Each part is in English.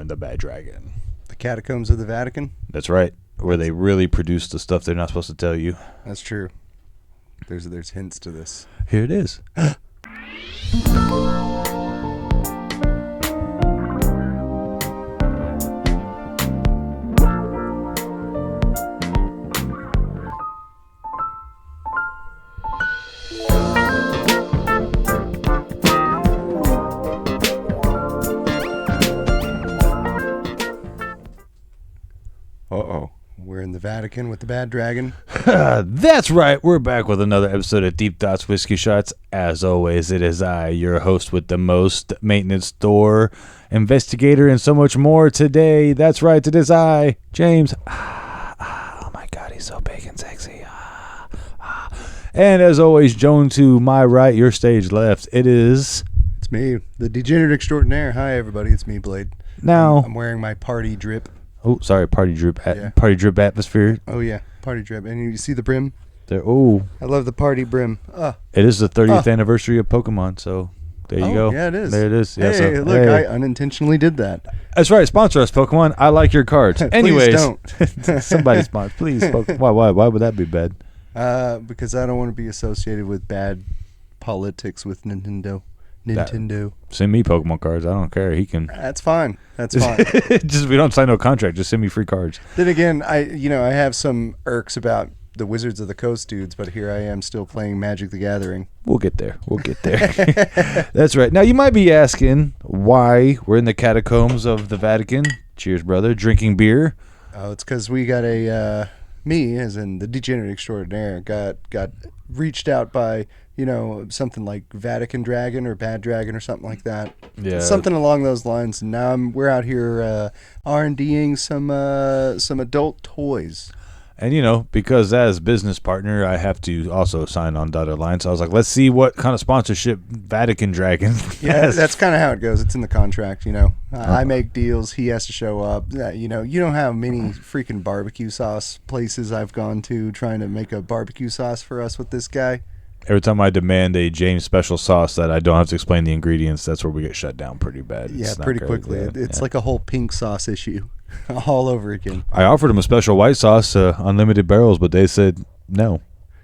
and the Bad Dragon. The catacombs of the Vatican? That's right. Where they really produce the stuff they're not supposed to tell you. That's true. There's hints to this. Here it is. Uh-oh. We're in the Vatican with the Bad Dragon. That's right. We're back with another episode of Deep Thoughts Whiskey Shots. As always, it is I, your host with the most, maintenance store, investigator, and so much more today. That's right. It is I, James. Oh my God, he's so big and sexy. And as always, Joan to my right, your stage left. It's me, the degenerate extraordinaire. Hi, everybody. It's me, Blade. Now I'm wearing my party drip. Oh, sorry, party drip atmosphere. Oh yeah, party drip. And you see the brim? There. Oh, I love the party brim. it is the 30th anniversary of Pokemon, so there you go. Yeah, it is. There it is. Yeah, hey, look, I unintentionally did that. That's right. Sponsor us, Pokemon. I like your cards. Anyways, don't. Somebody sponsor, please. Why would that be bad? Because I don't want to be associated with bad politics with Nintendo. Send me Pokemon cards. I don't care. He can. That's fine. Just we don't sign no contract. Just send me free cards. Then again, I have some irks about the Wizards of the Coast dudes, but here I am still playing Magic the Gathering. We'll get there. That's right. Now you might be asking why we're in the catacombs of the Vatican. Cheers, brother. Drinking beer. Oh, it's because we got me, as in the degenerate extraordinaire, got reached out by something like Vatican Dragon or Bad Dragon or something like that. Yeah, something along those lines. And now we're out here R&D'ing some adult toys. And because as business partner, I have to also sign on dotted line. So I was like, let's see what kind of sponsorship Vatican Dragon. Yeah, that's kind of how it goes. It's in the contract. I make deals. He has to show up. You know how many freaking barbecue sauce places I've gone to trying to make a barbecue sauce for us with this guy. Every time I demand a James special sauce that I don't have to explain the ingredients, that's where we get shut down pretty bad. Yeah, pretty quickly. It's like a whole pink sauce issue all over again. I offered them a special white sauce, unlimited barrels, but they said no.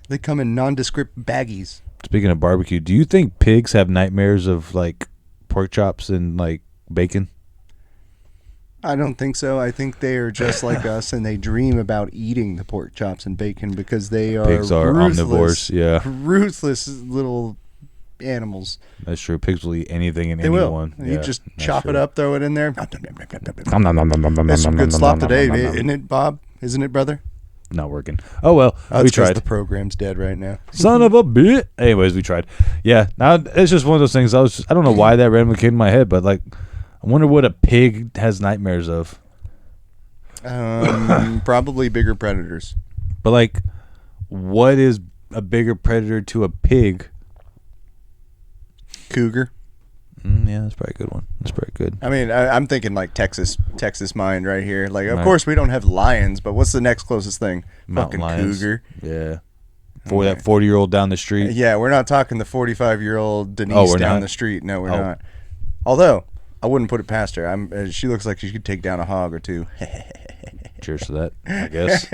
They come in nondescript baggies. Speaking of barbecue, do you think pigs have nightmares of like pork chops and like bacon? I don't think so. I think they are just like us, and they dream about eating the pork chops and bacon because pigs are omnivores. Yeah, ruthless little animals. That's true. Pigs will eat anything and anyone. Will. You just chop it up, throw it in there. That's some good slop today, isn't it, Bob? Isn't it, brother? Not working. Oh well, we tried. The program's dead right now. Son of a bitch. Anyways, we tried. Yeah. Now it's just one of those things. I don't know why that randomly came in my head, but like. I wonder what a pig has nightmares of. Probably bigger predators. But like, what is a bigger predator to a pig? Cougar. Yeah, that's probably a good one. That's pretty good. I mean, I'm thinking like Texas mind right here. Like, of course we don't have lions, but what's the next closest thing? Mountain fucking lions. cougar. Yeah. For that 40-year-old down the street. Yeah, we're not talking the 45-year-old Denise down the street. No, we're not. Although I wouldn't put it past her. She looks like she could take down a hog or two. Cheers to that, I guess.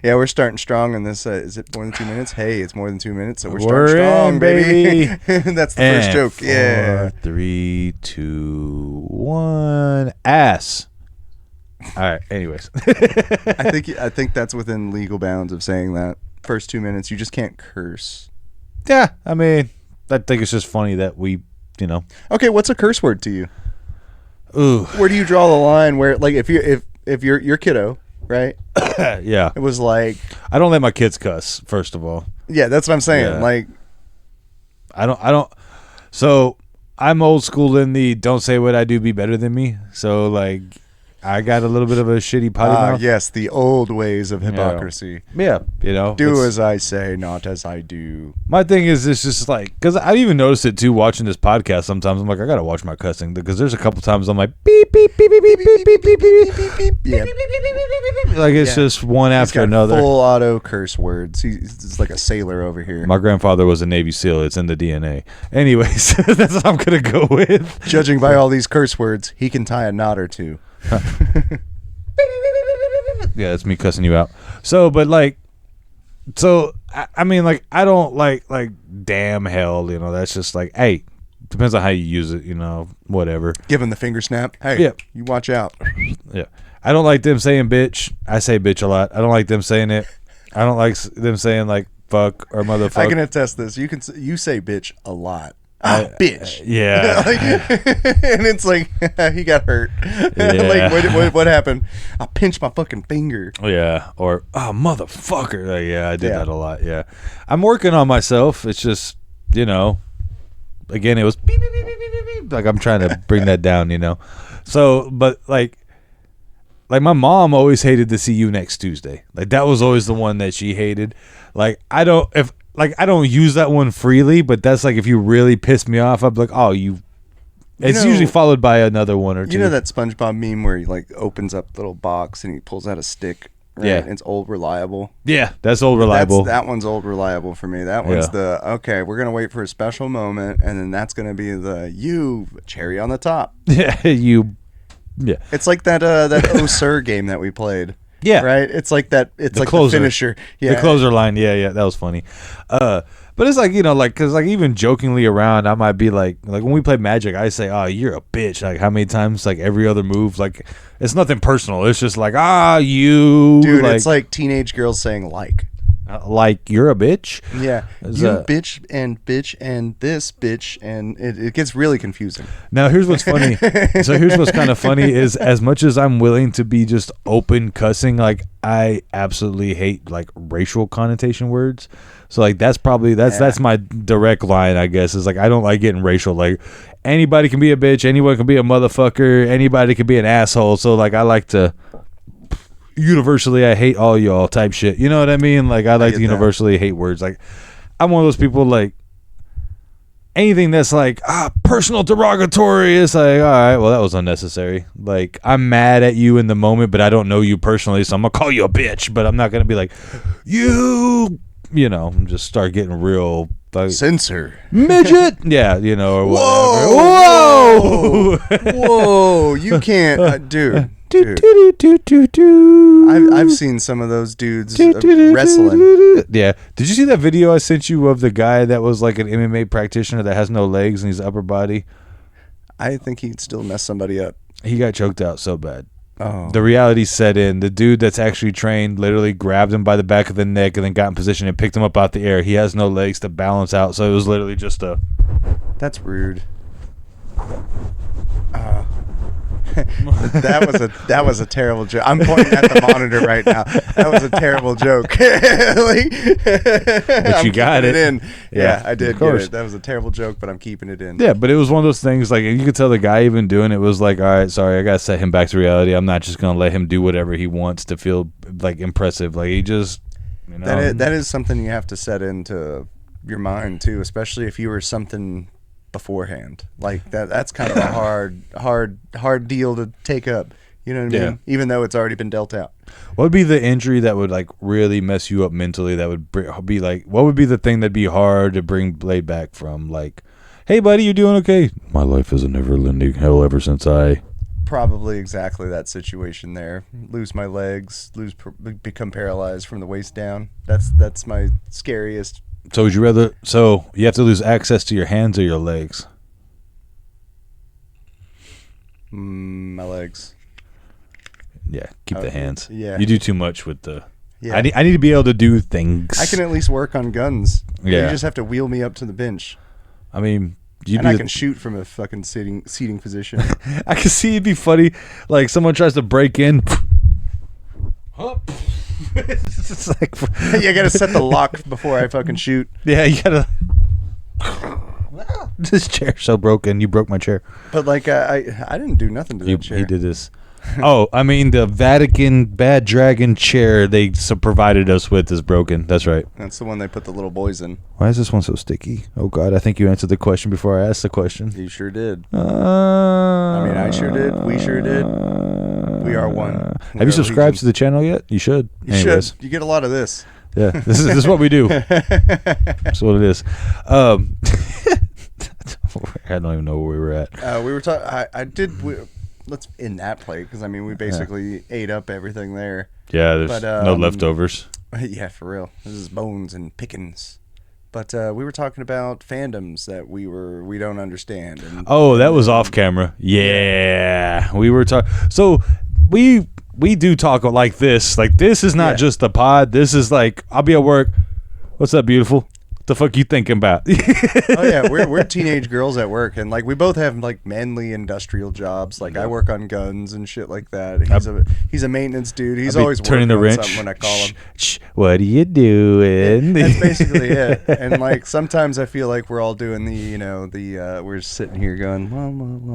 Yeah, we're starting strong in this. Is it more than 2 minutes? Hey, it's more than 2 minutes, so we're starting strong, baby. That's the first joke. 4, 3, 2, 1. Ass. All right. Anyways, I think that's within legal bounds of saying that. First 2 minutes, you just can't curse. Yeah, I mean, I think it's just funny that we. Okay, what's a curse word to you? Ooh. Where do you draw the line where, like, if you're your kiddo, right? Yeah. It was like, I don't let my kids cuss, first of all. Yeah, that's what I'm saying. Yeah. Like, I don't. So I'm old school in the don't say what I do, be better than me. So like, I got a little bit of a shitty potty mouth. Yes, the old ways of hypocrisy. Yeah, do as I say, not as I do. My thing is, it's just like, because I even noticed it too watching this podcast. Sometimes I'm like, I gotta watch my cussing because there's a couple times I'm like beep beep beep beep beep beep beep beep beep beep beep. Like it's just one after another. Full auto curse words. He's like a sailor over here. My grandfather was a Navy SEAL. It's in the DNA. Anyways, that's what I'm gonna go with. Judging by all these curse words, he can tie a knot or two. Yeah, that's me cussing you out. So, but like, I mean, like, I don't like damn hell, that's just like, hey, depends on how you use it, whatever. Give him the finger snap. Hey, you watch out. Yeah. I don't like them saying bitch. I say bitch a lot. I don't like them saying it. I don't like them saying like fuck or motherfucker. I can attest this. You say bitch a lot. Bitch. Yeah. And it's like, he got hurt. Yeah. Like, what happened? I pinched my fucking finger. Yeah. Or, motherfucker. Like, yeah, I did that a lot. Yeah. I'm working on myself. It's just, again, it was beep, beep, beep, beep, beep, beep. Like, I'm trying to bring that down, So, but like my mom always hated to see you next Tuesday. Like, that was always the one that she hated. Like, I don't use that one freely, but that's like if you really piss me off, I'm like, it's usually followed by another one or two. You know that SpongeBob meme where he like opens up the little box and he pulls out a stick? Right? Yeah. And it's old reliable. Yeah, that's old reliable. That one's old reliable for me. That one's okay, we're going to wait for a special moment, and then that's going to be the cherry on the top. Yeah, yeah. It's like that Oh Sir game that we played. Yeah. Right? It's like that. It's like closer. the finisher. Yeah. The closer line. Yeah. That was funny. But it's like, because like even jokingly around, I might be like when we play Magic, I say, oh, you're a bitch. Like how many times, like every other move, like it's nothing personal. It's just like, you. Dude, it's like teenage girls saying like you're a bitch. Yeah. Bitch and this bitch. And it gets really confusing. Now, here's what's funny. So here's what's kind of funny is as much as I'm willing to be just open cussing, like I absolutely hate like racial connotation words. So like that's my direct line, I guess, is like I don't like getting racial. Like anybody can be a bitch, anyone can be a motherfucker, anybody can be an asshole. So like I like to universally I hate all y'all type shit. You know what I mean? Like I like to universally hate words. Like I'm one of those people like anything that's like personal derogatory is like, all right, well that was unnecessary. Like I'm mad at you in the moment, but I don't know you personally, so I'm gonna call you a bitch, but I'm not gonna be like just start getting real like censor midget. Yeah, or whatever. Whoa, you can't, dude. I've seen some of those dudes wrestling. Yeah. Did you see that video I sent you of the guy that was like an MMA practitioner that has no legs and he's upper body? I think he'd still mess somebody up. He got choked out so bad. Oh. The reality set in. The dude that's actually trained literally grabbed him by the back of the neck and then got in position and picked him up out the air. He has no legs to balance out, so it was literally just a... That's rude. That was a terrible joke. I'm pointing at the monitor right now. That was a terrible joke. But you got it in. Yeah, I did get it. That was a terrible joke, but I'm keeping it in. Yeah, but it was one of those things like you could tell the guy even doing it was like, all right, sorry, I gotta set him back to reality. I'm not just gonna let him do whatever he wants to feel like impressive. Like he just, that is something you have to set into your mind too, especially if you were something beforehand like that's kind of a hard deal to take up, you know what I mean? Even though it's already been dealt out. What would be the injury that would like really mess you up mentally, that would be like, what would be the thing that'd be hard to bring Blade back from? Like, hey buddy, you doing okay? My life is a never-ending hell ever since I... Probably exactly that situation there. Lose my legs, become paralyzed from the waist down. That's my scariest. So would you rather? So you have to lose access to your hands or your legs? My legs. Yeah, keep the hands. Yeah, you do too much with the. Yeah, I need to be able to do things. I can at least work on guns. Yeah, you just have to wheel me up to the bench. I mean, I can shoot from a fucking seating position. I can see it'd be funny, like someone tries to break in. It's like, you gotta set the lock before I fucking shoot. Yeah, you gotta. This chair's so broken. You broke my chair. But like, I didn't do nothing to that chair. He did this. Oh, I mean, the Vatican Bad Dragon chair they provided us with is broken. That's right. That's the one they put the little boys in. Why is this one so sticky? Oh, God, I think you answered the question before I asked the question. You sure did. I sure did. We sure did. We are one. Have you subscribed to the channel yet? You should. You should. You get a lot of this. Yeah, this is what we do. That's what it is. I don't even know where we were at. We were talking. Let's in that plate because I mean we basically ate up everything there. Yeah, there's no leftovers. Yeah, for real. This is bones and pickings. But we were talking about fandoms that we don't understand. And, that was off camera. Yeah, we were talking. So we do talk like this. Like this is not just a pod. This is like I'll be at work. What's up, beautiful? What the fuck you thinking about? Oh yeah, we're teenage girls at work, and like we both have like manly industrial jobs. Like I work on guns and shit like that. He's a maintenance dude. He's always turning the wrench. Something when I call him. What are you doing? That's basically it. And like sometimes I feel like we're all doing we're sitting here going.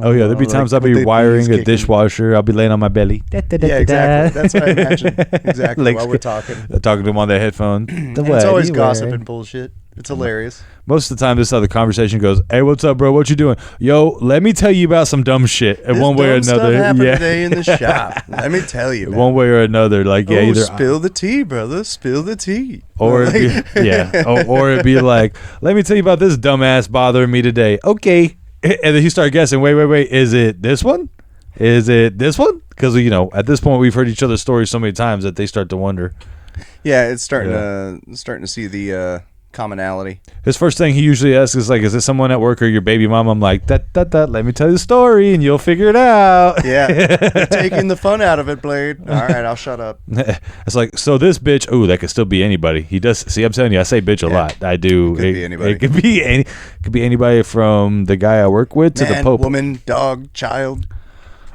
Oh yeah, there'll be times I'll be wiring a dishwasher. I'll be laying on my belly. Yeah, exactly. That's what I imagine. Exactly like, while we're talking. Talking to him on the headphone. It's always gossip and bullshit. It's hilarious. Most of the time, this is how the conversation goes. Hey, what's up, bro? What you doing? Yo, let me tell you about some dumb shit. In one way or another, stuff happened today in the shop. Let me tell you. One way or another, like either spill the tea, brother. Spill the tea. Or it'd be like, let me tell you about this dumbass bothering me today. Okay, and then you start guessing. Wait. Is it this one? Is it this one? Because at this point, we've heard each other's stories so many times that they start to wonder. Yeah, it's starting to see the commonality. His first thing he usually asks is like, is it someone at work or your baby mom? I'm like, let me tell you the story and you'll figure it out. Yeah. You're taking the fun out of it, Blade. All right, I'll shut up. It's like, so this bitch, that could still be anybody. He does. See, I'm telling you, I say bitch a lot. I do. It could be anybody. It could be anybody from the guy I work with to the Pope. Woman, dog, child.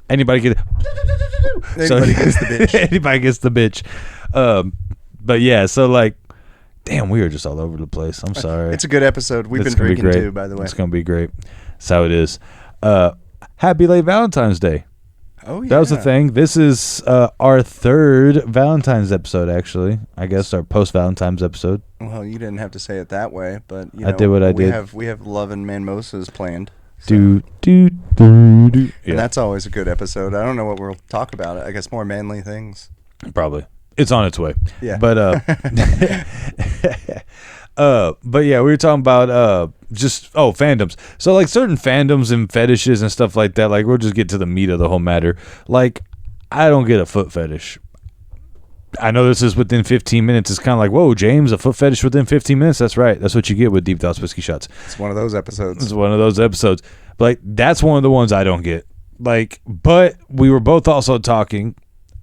Anybody gets the bitch. Anybody gets the bitch. But yeah, so like, damn, we are just all over the place. I'm sorry. It's a good episode. We've been drinking too, by the way. It's going to be great. That's how it is. Happy late Valentine's Day. Oh, yeah. That was the thing. This is our third Valentine's episode, actually. I guess our post-Valentine's episode. Well, you didn't have to say it that way, but I did what I did. We have Love and Mimosas planned. So. And that's always a good episode. I don't know what we'll talk about. I guess more manly things. Probably. It's on its way. Yeah. But but yeah, we were talking about fandoms. So like certain fandoms and fetishes and stuff like that, like we'll just get to the meat of the whole matter. Like I don't get a foot fetish. I know this is within 15 minutes. It's kind of like, whoa, James, a foot fetish within 15 minutes? That's right. That's what you get with Deep Thoughts Whiskey Shots. It's one of those episodes. But like that's one of the ones I don't get. Like, but we were both also talking,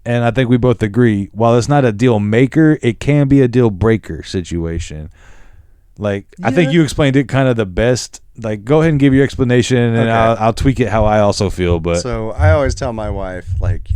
and I think we both agree, while it's not a deal maker, it can be a deal breaker situation. Like, yeah. I think you explained it kind of the best. Like, go ahead and give your explanation, and okay. I'll tweak it how I also feel. But so I always tell my wife, like,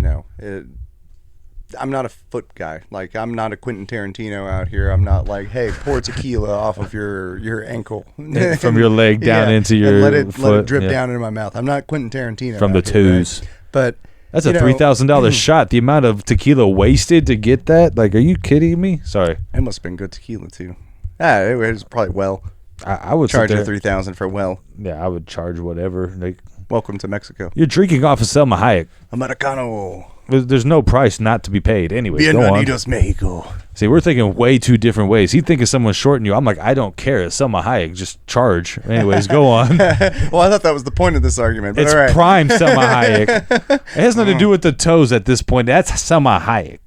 I'm not a foot guy. Like, I'm not a Quentin Tarantino out here. I'm not like, hey, pour tequila off of your ankle. From your leg down into your and foot. Let it drip down into my mouth. I'm not Quentin Tarantino. From the twos. Right? But that's a $3,000 shot. The amount of tequila wasted to get that? Like, are you kidding me? Sorry. It must have been good tequila, too. It was probably well. I would charge you $3,000 for well. Yeah, I would charge whatever. Like, welcome to Mexico. You're drinking off of Selma Hayek. Americano. There's no price not to be paid. Anyway, Bienvenidos, Mexico. See, we're thinking way two different ways. He thinking someone's shorting you. I'm like, I don't care. It's Selma Hayek. Just charge. Anyways, go on. Well, I thought that was the point of this argument. But it's all right. prime Selma Hayek. It has nothing to do with the toes at this point. That's Selma Hayek.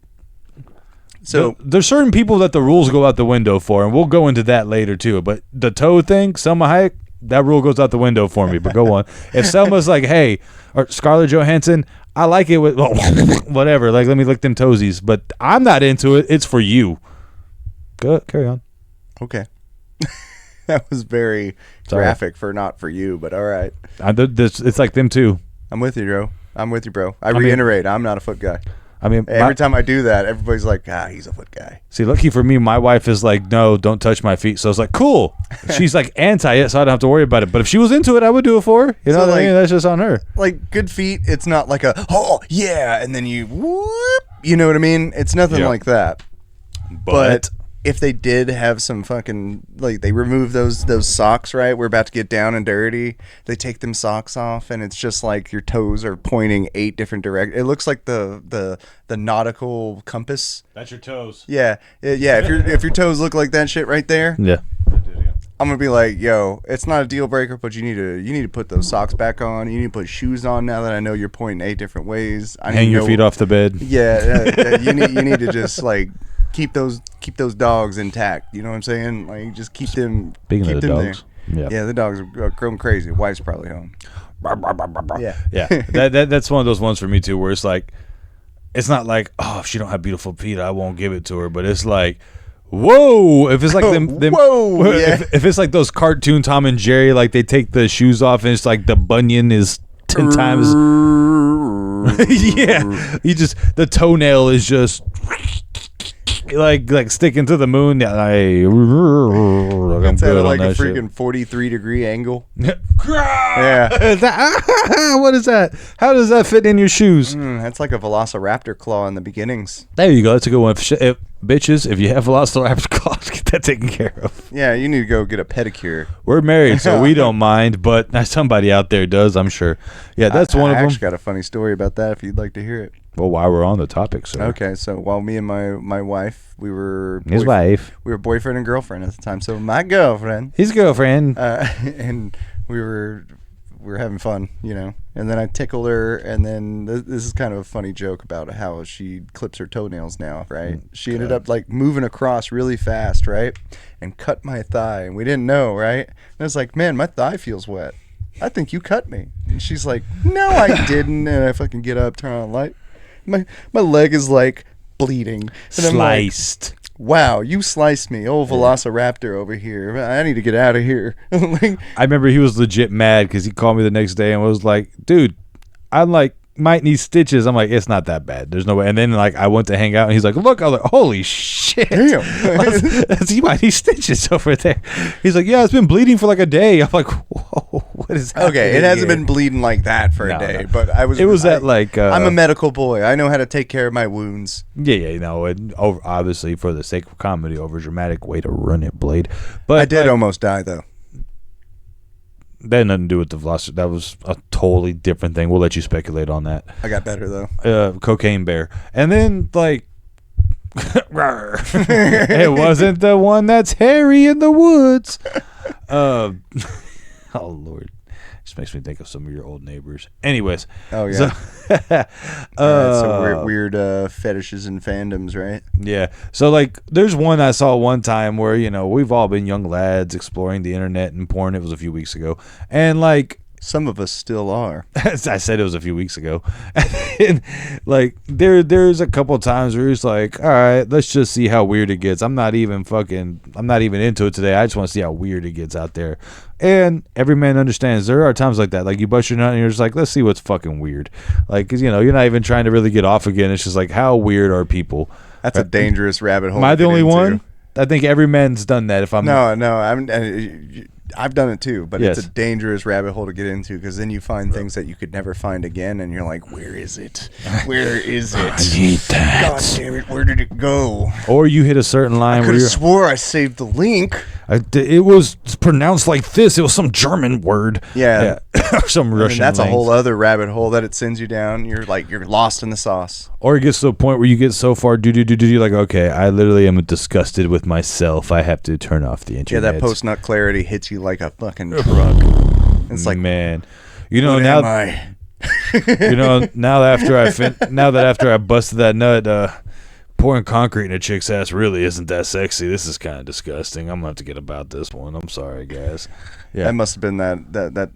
So there's certain people that the rules go out the window for, and we'll go into that later too. But the toe thing, Selma Hayek, that rule goes out the window for me. But go on. If Selma's like, hey, or Scarlett Johansson, I like it with whatever. Like, let me lick them toesies, but I'm not into it. It's for you. Go carry on. Okay. That was very graphic for not for you, but all right. It's like them too. I'm with you, bro. I reiterate, I'm not a foot guy. I mean, every time I do that, everybody's like, he's a foot guy. See, lucky for me, my wife is like, no, don't touch my feet. So it's like, cool. She's like anti it, so I don't have to worry about it. But if she was into it, I would do it for her. You know, So, like, that's just on her. Like, good feet, it's not like and then you whoop. You know what I mean? It's nothing like that. But if they did have some fucking, like, they remove those socks, right? We're about to get down and dirty. They take them socks off, and it's just like your toes are pointing 8 different directions. It looks like the nautical compass. That's your toes. Yeah. If your toes look like that shit right there, Yeah. I'm gonna be like, yo, it's not a deal breaker, but you need to put those socks back on. You need to put shoes on now that I know you're pointing 8 different ways. Hang your feet off the bed. Yeah, you need to just like keep those dogs intact. You know what I'm saying? Like, just keep them. Speaking of the dogs, yeah, the dogs are going crazy. Wife's probably home. Yeah. That's one of those ones for me too, where it's like, it's not like, oh, if she don't have beautiful feet, I won't give it to her, but it's like, whoa, if it's like them whoa, yeah. if it's like those cartoon Tom and Jerry, like they take the shoes off and it's like the bunion is 10 times. Yeah, the toenail is just like sticking to the moon. It's at like a freaking 43-degree angle. Yeah. Yeah. What is that? How does that fit in your shoes? That's like a velociraptor claw in the beginnings. There you go. That's a good one. Bitches, if you have velociraptor claws, get that taken care of. Yeah, you need to go get a pedicure. We're married, so we don't mind, but somebody out there does, I'm sure. Yeah, that's one of them. I actually got a funny story about that if you'd like to hear it. Well, while we're on the topic, sir. Okay, so while me and my wife, we were boyfriend and girlfriend at the time. So my girlfriend, his girlfriend, and we were having fun, you know. And then I tickled her, and then this is kind of a funny joke about how she clips her toenails now, right? She ended up like moving across really fast, right, and cut my thigh, and we didn't know, right? And I was like, man, my thigh feels wet. I think you cut me. And she's like, no, I didn't. And I fucking get up, turn on the light. My leg is like bleeding. And sliced. I'm like, wow, you sliced me. Old velociraptor over here. I need to get out of here. I remember he was legit mad because he called me the next day and was like, dude, I'm like, might need stitches. I'm like, it's not that bad. There's no way. And then like I went to hang out and he's like, look, I was like, holy shit. Damn. He might need stitches over there. He's like, yeah, it's been bleeding for like a day. I'm like, whoa, what is happening? Okay, it hasn't been bleeding like that for a day, but I'm a medical boy. I know how to take care of my wounds. Yeah, you know, and obviously for the sake of comedy, over dramatic way to run it, Blade. But I did almost die though. That had nothing to do with the velocity. That was a totally different thing. We'll let you speculate on that. I got better though. Cocaine bear. And then like it wasn't the one that's hairy in the woods. Oh Lord. Just makes me think of some of your old neighbors. Anyways. Oh yeah. So weird fetishes and fandoms, right? Yeah. So like there's one I saw one time where, you know, we've all been young lads exploring the internet and porn. It was a few weeks ago. And like some of us still are. I said it was a few weeks ago. And like there's a couple times where it's like, all right, let's just see how weird it gets. I'm not even into it today. I just want to see how weird it gets out there. And every man understands there are times like that. Like you bust your nut and you're just like, let's see what's fucking weird. Like, cause you know, you're not even trying to really get off again. It's just like, how weird are people? That's a dangerous rabbit hole. Am I the only one? I think every man's done that. If I'm I've done it too, but it's a dangerous rabbit hole to get into because then you find things that you could never find again, and you're like, "Where is it? Where is it? I need that. God damn it! Where did it go?" Or you hit a certain line I where you swore I saved the link. It was pronounced like this. It was some German word. Yeah. Or some Russian. That's a whole other rabbit hole that it sends you down. You're lost in the sauce. Or it gets to a point where you get so far, you're like, okay, I literally am disgusted with myself. I have to turn off the internet. Yeah, that post-nut clarity hits you like a fucking truck. It's like, man, you know, what now, am I? you know, now that after I busted that nut, pouring concrete in a chick's ass really isn't that sexy. This is kind of disgusting. I'm gonna have to get about this one. I'm sorry, guys. Yeah, that must have been that.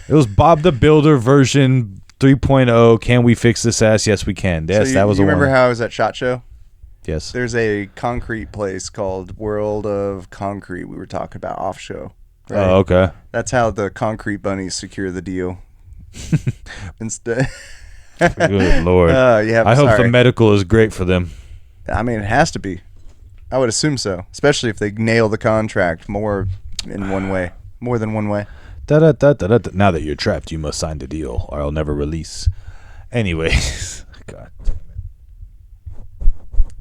It was Bob the Builder version 3.0. Can we fix this ass? Yes, we can. Yes, so that was. You remember how I was at SHOT Show? Yes. There's a concrete place called World of Concrete. We were talking about off show. Right? Oh, okay. That's how the concrete bunnies secure the deal. Instead. Good Lord. Yeah, I hope sorry. the medical is great for them. I mean, it has to be. I would assume so, especially if they nail the contract more than one way. Now that you're trapped, you must sign the deal, or I'll never release. Anyways, God.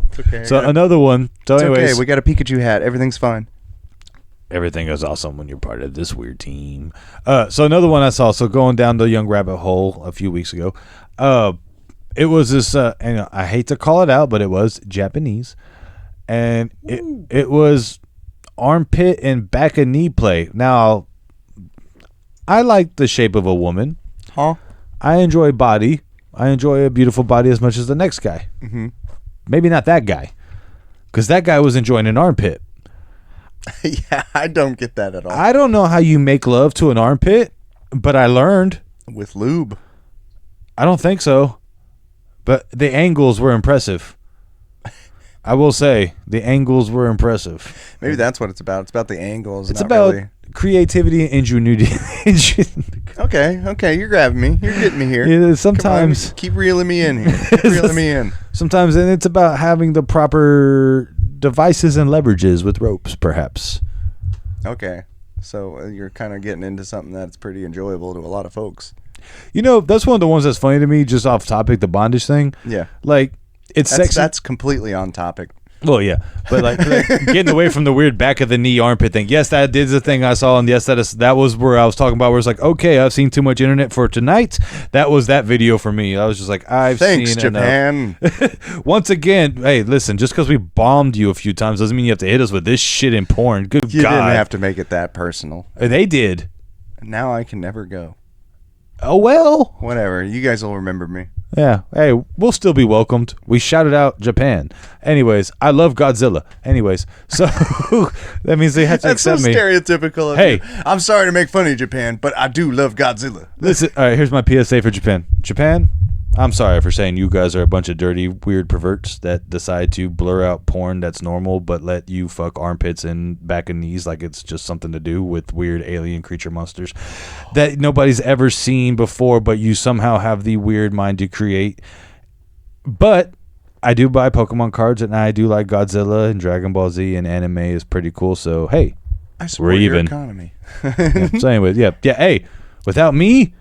It's okay. So another one. So It's anyways, okay. We got a Pikachu hat. Everything's fine. everything is awesome when you're part of this weird team. So another one I saw. So going down the young rabbit hole a few weeks ago, it was this. And I hate to call it out, but it was Japanese, and it was armpit and back of knee play. Now, I like the shape of a woman. Huh? I enjoy body. I enjoy a beautiful body as much as the next guy. Mm-hmm. Maybe not that guy, because that guy was enjoying an armpit. Yeah, I don't get that at all. I don't know how you make love to an armpit, but I learned. With lube. I don't think so. But the angles were impressive. I will say, the angles were impressive. Maybe that's what it's about. It's about the angles. It's not about really. creativity and ingenuity. Okay, you're grabbing me. You're getting me here. Yeah, sometimes. Come on, keep reeling me in here. Keep reeling me in. Sometimes, and it's about having the proper devices and leverages with ropes, perhaps. Okay, so you're kind of getting into something that's pretty enjoyable to a lot of folks. You know, that's one of the ones that's funny to me, just off topic, the bondage thing. Yeah. Like, it's sexy. That's completely on topic. Well, yeah, but like getting away from the weird back of the knee armpit thing. Yes, that is the thing I saw, and yes, that was where I was talking about. Where it's like, okay, I've seen too much internet for tonight. That was that video for me. I was just like, Thanks, seen Japan. Once again, hey, listen, just because we bombed you a few times doesn't mean you have to hit us with this shit in porn. Good You God, didn't have to make it that personal. They did. Now I can never go. Oh well. Whatever. You guys will remember me. Yeah. Hey, we'll still be welcomed. We shouted out Japan. Anyways, I love Godzilla. Anyways, so that means they had to That's so accept me. stereotypical of Hey. you. I'm sorry to make fun of Japan, but I do love Godzilla. Listen, all right, here's my PSA for Japan. Japan, I'm sorry for saying you guys are a bunch of dirty, weird perverts that decide to blur out porn that's normal, but let you fuck armpits and back and knees like it's just something to do with weird alien creature monsters that nobody's ever seen before, but you somehow have the weird mind to create. But I do buy Pokemon cards, and I do like Godzilla and Dragon Ball Z, and anime is pretty cool. So, hey, I support we're your even. economy. Yeah, so anyways, yeah. Hey, without me,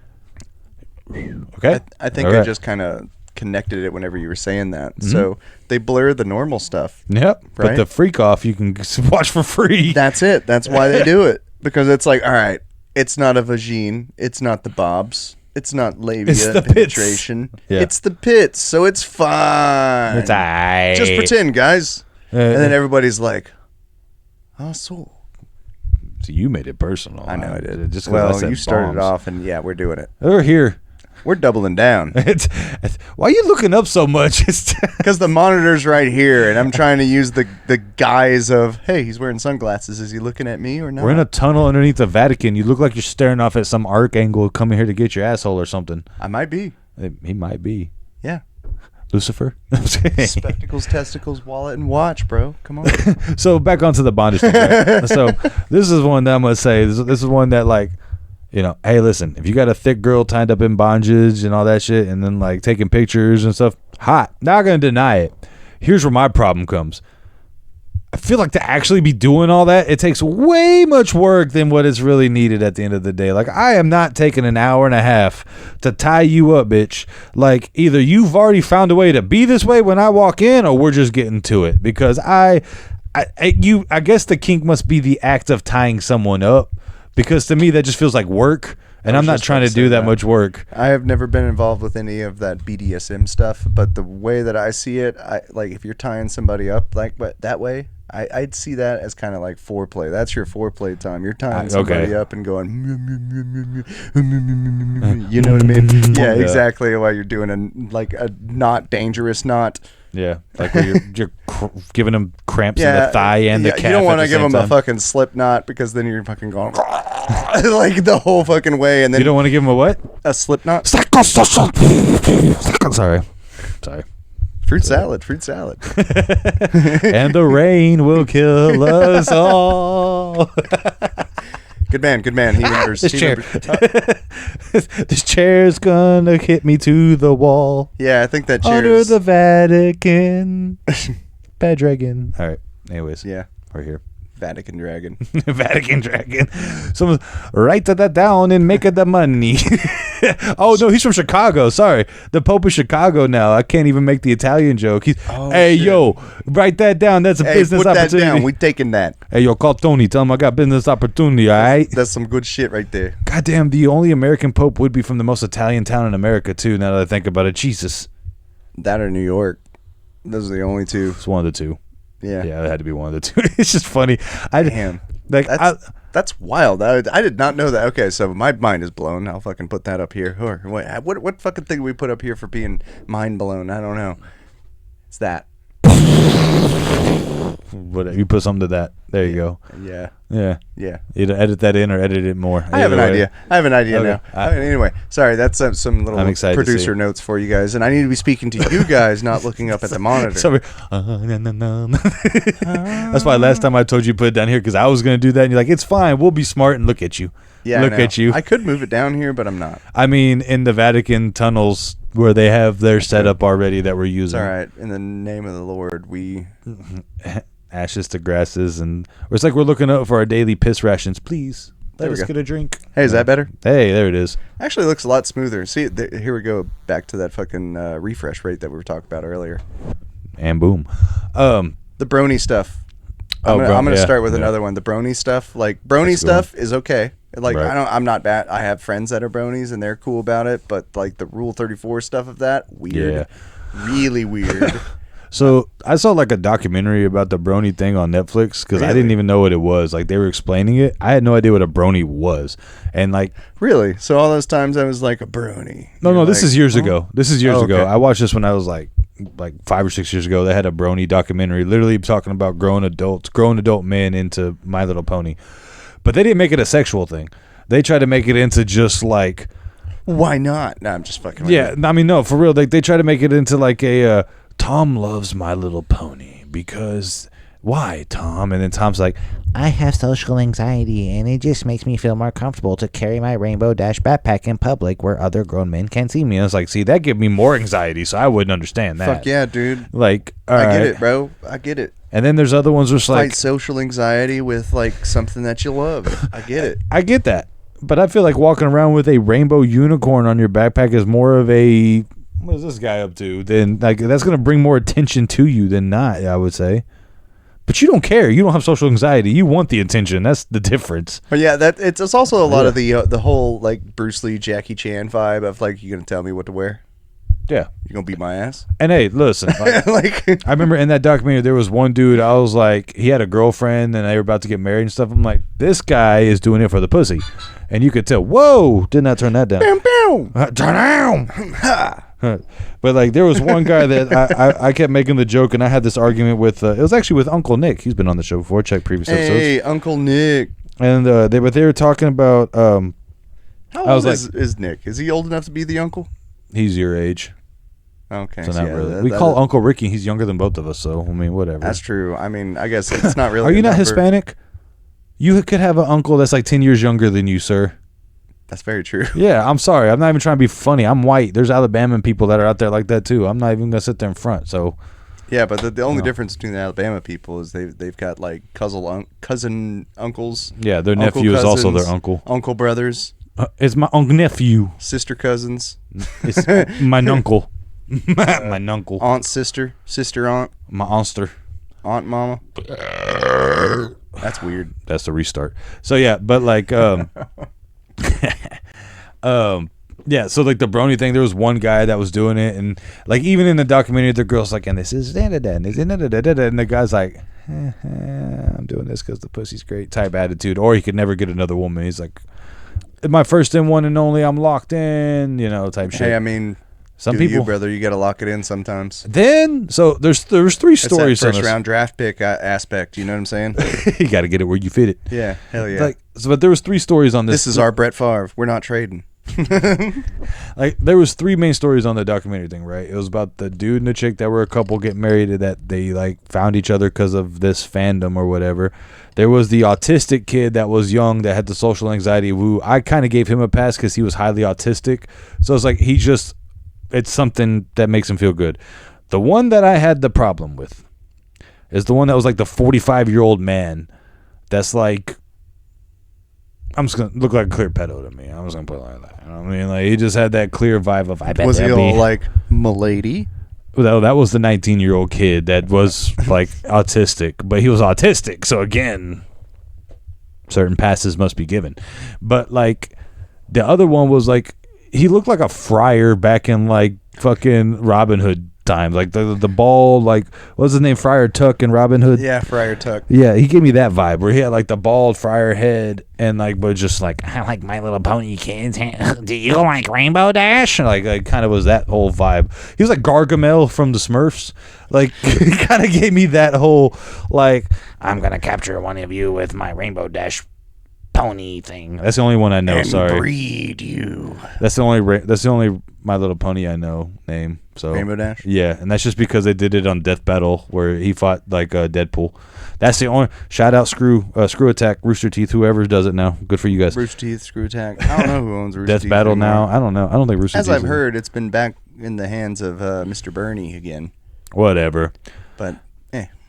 okay. I think All I right. just kind of connected it whenever you were saying that. So they blur the normal stuff. Yep. But Right? the freak off you can watch for free. That's it. That's why they do it. Because it's like, all right, it's not a vagine. It's not the bobs. It's not labia It's the penetration. pits. Yeah. It's the pits. So it's fine. It's aight. Just pretend, guys. And then everybody's like, oh, so. So you made it personal. I know I did. Just 'cause I well, said you started bombs. off, and yeah, we're doing it. We're here. We're doubling down. Why are you looking up so much? Because the monitor's right here, and I'm trying to use the guise of, hey, he's wearing sunglasses. Is he looking at me or not? We're in a tunnel underneath the Vatican. You look like you're staring off at some archangel coming here to get your asshole or something. I might be. He might be. Yeah. Lucifer. Spectacles, testicles, wallet, and watch, bro. Come on. So back onto the bondage thing. Right? So this is one that I'm going to say. This is one that, like, you know, hey, listen, if you got a thick girl tied up in bondage and all that shit and then, like, taking pictures and stuff, hot. Not going to deny it. Here's where my problem comes. I feel like to actually be doing all that, it takes way much work than what is really needed at the end of the day. Like, I am not taking an hour and a half to tie you up, bitch. Like, either you've already found a way to be this way when I walk in, or we're just getting to it. Because I guess the kink must be the act of tying someone up. Because to me, that just feels like work. And I'm not trying to do that much work. I have never been involved with any of that BDSM stuff, but the way that I see it, like if you're tying somebody up like that way, I'd see that as kind of like foreplay. That's your foreplay time. You're tying somebody up and going, you know what I mean? Yeah, exactly. While you're doing a not dangerous knot. Yeah, like where you're giving them cramps in the thigh and the calf. You don't want at to the give same them a time. fucking slip knot because then you're fucking going like the whole fucking way, and then You don't want to give them a what? a slip knot. Sorry. Fruit salad. And the rain will kill us all. Good man. He remembers. This He chair. remembers. This chair's gonna hit me to the wall. Yeah, I think that Under chair's... the Vatican. Bad dragon. All right. Anyways. Yeah. We're here. Vatican Dragon. Vatican dragon. Someone write that down and make it the money. Oh no, he's from Chicago. Sorry, the Pope is Chicago now. I can't even make the Italian joke. Hey shit. yo, write that down. That's a business put opportunity. that down. We taking that. Hey yo, call Tony. Tell him I got business opportunity. All right. That's some good shit right there. Goddamn, the only American Pope would be from the most Italian town in America too. Now that I think about it, Jesus. That or New York. Those are the only two. It's one of the two. Yeah. Yeah, it had to be one of the two. It's just funny. Damn. That's wild. I did not know that. Okay, so my mind is blown. I'll fucking put that up here. Or what fucking thing we put up here for being mind blown? I don't know. It's that. You put something to that. There you go. Yeah. Yeah. Either edit that in or edit it more. I have an idea. Okay. Now. Anyway, sorry. That's some little producer notes for you guys, and I need to be speaking to you guys, not looking up at the monitor. Sorry. That's why last time I told you to put it down here because I was going to do that, and you're like, it's fine. We'll be smart and look at you. Yeah, look at you. I could move it down here, but I'm not. I mean, in the Vatican tunnels where they have their setup already that we're using. It's all right. In the name of the Lord, we... Ashes to grasses, and it's like we're looking up for our daily piss rations. Please let us get a drink. Hey, is that better? Hey, there it is. Actually, it looks a lot smoother. See, here we go back to that fucking refresh rate that we were talking about earlier. And boom. The brony stuff. I'm gonna start with another one. The brony stuff, like brony stuff, is okay. Like right. I'm not bad. I have friends that are bronies and they're cool about it. But like the Rule 34 stuff of that, weird, really weird. So I saw like a documentary about the brony thing on Netflix because I didn't even know what it was. Like they were explaining it. I had no idea what a brony was. And like really, so all those times I was like a brony. No, this is years ago. This is years ago. Okay. I watched this when I was like 5 or 6 years ago. They had a brony documentary, literally talking about grown adult men into My Little Pony. But they didn't make it a sexual thing. They tried to make it into just like, why not? No, I'm just fucking. Yeah, I mean, no, for real. Like they try to make it into like a. Tom loves My Little Pony because why, Tom? And then Tom's like, I have social anxiety and it just makes me feel more comfortable to carry my Rainbow Dash backpack in public where other grown men can see me. I was like, see, that gave me more anxiety, so I wouldn't understand that. Fuck yeah, dude. Like, I get it, bro. I get it. And then there's other ones just like fight social anxiety with like something that you love. I get it. I get that. But I feel like walking around with a rainbow unicorn on your backpack is more of a what is this guy up to? Then like that's gonna bring more attention to you than not, I would say. But you don't care. You don't have social anxiety. You want the attention. That's the difference. But yeah, it's also a lot of the whole like Bruce Lee, Jackie Chan vibe of like you gonna tell me what to wear. Yeah, you gonna beat my ass. And hey, listen, like I remember in that documentary there was one dude. I was like, he had a girlfriend and they were about to get married and stuff. I'm like, this guy is doing it for the pussy, and you could tell. Whoa, did not turn that down. Turn down. But like there was one guy that I kept making the joke, and I had this argument with it was actually with Uncle Nick. He's been on the show before. Check previous episodes. Hey, Uncle Nick. And they were talking about how old is Nick? Is he old enough to be the uncle? He's your age. Okay, so not really. We call Uncle Ricky. He's younger than both of us, so I mean whatever. That's true. I mean I guess it's not really. Are you not Hispanic? You could have an uncle that's like 10 years younger than you, sir. That's very true. Yeah, I'm sorry. I'm not even trying to be funny. I'm white. There's Alabama people that are out there like that too. I'm not even gonna sit there in front. So, yeah, but the only difference between the Alabama people is they've got like cousin uncles. Yeah, their nephew is also their uncle. Uncle brothers. It's my uncle nephew. Sister cousins. It's my nuncle. My nuncle. Aunt sister aunt. My aunster. Aunt mama. That's weird. That's the restart. So yeah, but like yeah, so like the brony thing, there was one guy that was doing it, and like even in the documentary the girl's like, and this is and the guy's like I'm doing this because the pussy's great type attitude, or he could never get another woman. He's like, my first and one and only, I'm locked in, type shit. Hey, I mean, some people, brother, you got to lock it in sometimes. Then, so there's 3 stories. That first round draft pick aspect. You know what I'm saying? You got to get it where you fit it. Yeah, hell yeah. Like, so, but there was 3 stories on this. This is our Brett Favre. We're not trading. Like, there was 3 main stories on the documentary thing, right? It was about the dude and the chick that were a couple getting married, that they like found each other because of this fandom or whatever. There was the autistic kid that was young that had the social anxiety. Who I kind of gave him a pass because he was highly autistic. So it's like it's something that makes him feel good. The one that I had the problem with is the one that was like the 45-year-old man that's like, I'm just going to look like a clear pedo to me. I'm just going to put it like that. You know what I mean? Like, he just had that clear vibe of, I bet Was he all like, "Milady"? Well, that was the 19-year-old kid that was like autistic, but he was autistic. So again, certain passes must be given. But like, the other one was like, he looked like a friar back in like fucking Robin Hood times, like the bald, like, what's his name, Friar Tuck in Robin Hood? Yeah, Friar Tuck. Yeah, he gave me that vibe where he had like the bald friar head and like, but just like, I like My Little Pony kids. Do you like Rainbow Dash? like kind of was that whole vibe. He was like Gargamel from the Smurfs. Like, he kind of gave me that whole like, I'm gonna capture one of you with my Rainbow Dash pony thing. That's the only one I know. And sorry, breed you. that's the only My Little Pony I know name. So Rainbow Dash. Yeah, and that's just because they did it on Death Battle where he fought like Deadpool. That's the only shout out. Screw Attack, Rooster Teeth, whoever does it now. Good for you guys. Rooster Teeth, Screw Attack. I don't know who owns Rooster Death Teeth Battle anymore. now. I don't know. I don't think Rooster As Teeth. I've heard, it's been back in the hands of Mr. Bernie again. Whatever. But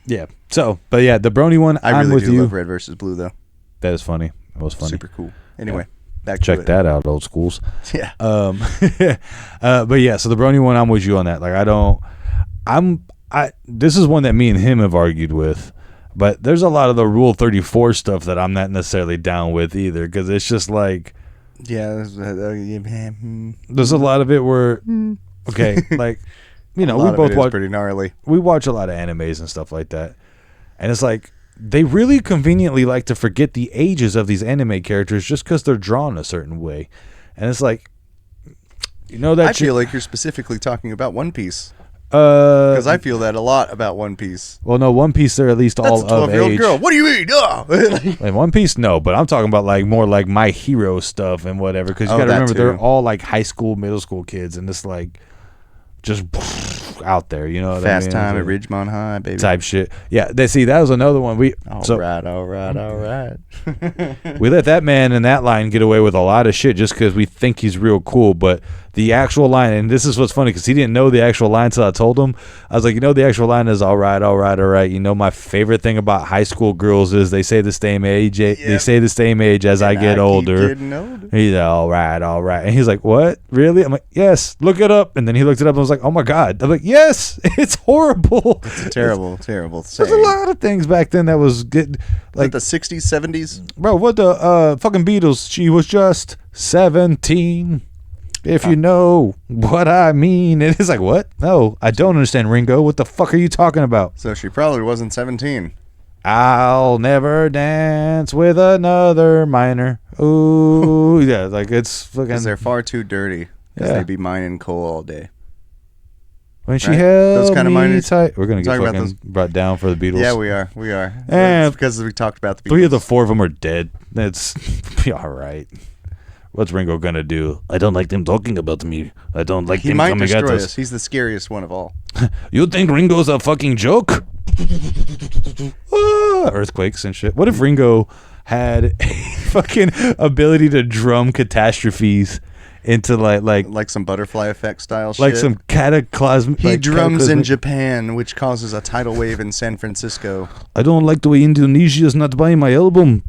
Yeah. So, but yeah, the Brony one. I I'm really with do you. love Red versus Blue though. That is funny. That was funny. Super cool. Anyway, back Check to it. that out, old schools. Yeah. But yeah, so the Brony one, I'm with you on that. Like, this is one that me and him have argued with, but there's a lot of the Rule 34 stuff that I'm not necessarily down with either, because it's just like, Yeah. there's a lot of it where, okay, like, you know, we both watch pretty gnarly. we watch a lot of animes and stuff like that, and it's like, they really conveniently like to forget the ages of these anime characters just because they're drawn a certain way. And it's like, you know, that I feel like you're specifically talking about One Piece. because Because I feel that a lot about One Piece. well, no, One Piece, they're at least That's all a 12-year-old of age. girl. What do you mean? Like, One Piece, no, but I'm talking about like more like My Hero stuff and whatever. Because you Oh, got to that remember, they're too. all like high school, middle school kids, and it's like just out there, you know what Fast I mean? Time at It's Ridgemont High, baby. type shit. Yeah, that was another one. All So right. we let that man in that line get away with a lot of shit just because we think he's real cool. But the actual line, and this is what's funny, because he didn't know the actual line until I told him. I was like, the actual line is all right. You know, my favorite thing about high school girls is they say the same age. They say the same age as I get keep older. getting older. He's like, all right. And he's like, what? Really? I'm like, yes, look it up. And then he looked it up and was like, oh my God. I'm like, yes, it's horrible. It's terrible There's a saying. lot of things back then that was good. Like the 60s, 70s? Bro, what the fucking Beatles? She was just 17. If you know what I mean. And it's like, what? No, I don't understand, Ringo. What the fuck are you talking about? So she probably wasn't 17. I'll never dance with another minor. Ooh, yeah, like it's fucking. Because they're far too dirty. Because Yeah. they'd be mining coal all day. When she right? held Those kind of me minors. tight. We're gonna get Talking about fucking brought down for the Beatles. Yeah, we are. Eh, It's because we talked about the Beatles. 3 of the 4 of them are dead. That's be all right. What's Ringo gonna do? I don't like them talking about me. I don't like He them might coming at destroy us. us. He's the scariest one of all. You think Ringo's a fucking joke? Earthquakes and shit. What if Ringo had a fucking ability to drum catastrophes into Like some butterfly effect style shit. like some cataclysm? He like drums in cataclysmic- Japan, which causes a tidal wave in San Francisco. I don't like the way Indonesia's not buying my album.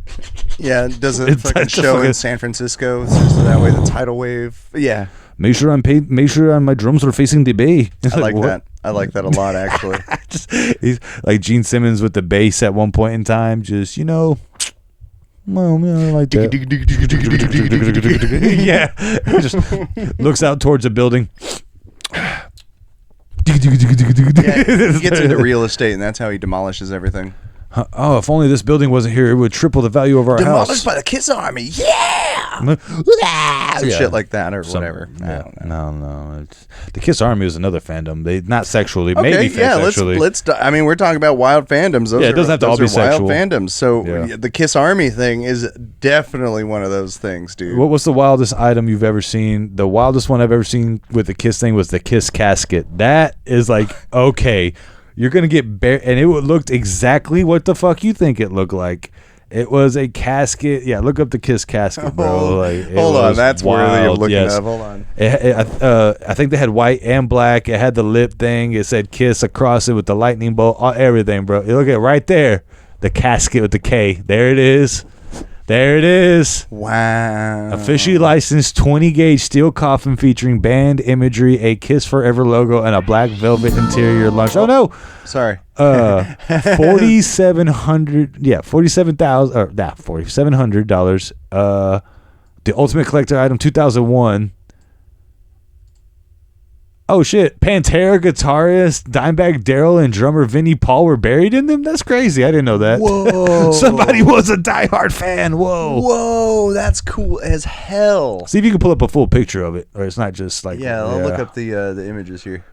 Yeah, does a It's fucking such a show fucking- in San Francisco, so that way the tidal wave. Yeah, Make sure my drums are facing the bay. It's I like what? that. I like that a lot, actually. He's like Gene Simmons with the bass at one point in time. Just well, I like that. Yeah, just looks out towards a building. Yeah, he gets into real estate, and that's how he demolishes everything. Oh, if only this building wasn't here, it would triple the value of our Demolished house. by the Kiss Army. Yeah. Some shit like that or whatever. I don't know. No. The Kiss Army is another fandom. They not sexually, Okay, maybe yeah. sexually. I mean, we're talking about wild fandoms. Those It doesn't have to all be those are sexual. Wild fandoms. So Yeah. the Kiss Army thing is definitely one of those things, dude. What's the wildest item you've ever seen? The wildest one I've ever seen with the Kiss thing was the Kiss casket. That is like, okay, you're going to get buried. And it looked exactly what the fuck you think it looked like. It was a casket. Yeah, look up the Kiss casket, bro. Hold on, that's worthy of looking yes. up. Hold on. I think they had white and black. It had the lip thing. It said Kiss across it with the lightning bolt. Everything, bro. You look at it right there. The casket with the K. There it is. There it is. Wow. Officially licensed 20 gauge steel coffin featuring band imagery, a Kiss Forever logo, and a black velvet interior lunch. Oh no. Sorry. 4,700. Yeah, $4,700. The Ultimate Collector item 2001. Oh shit! Pantera guitarist Dimebag Darrell and drummer Vinnie Paul were buried in them. That's crazy. I didn't know that. Whoa! Somebody was a diehard fan. Whoa! That's cool as hell. See if you can pull up a full picture of it, or it's not just like. Yeah, I'll look up the images here.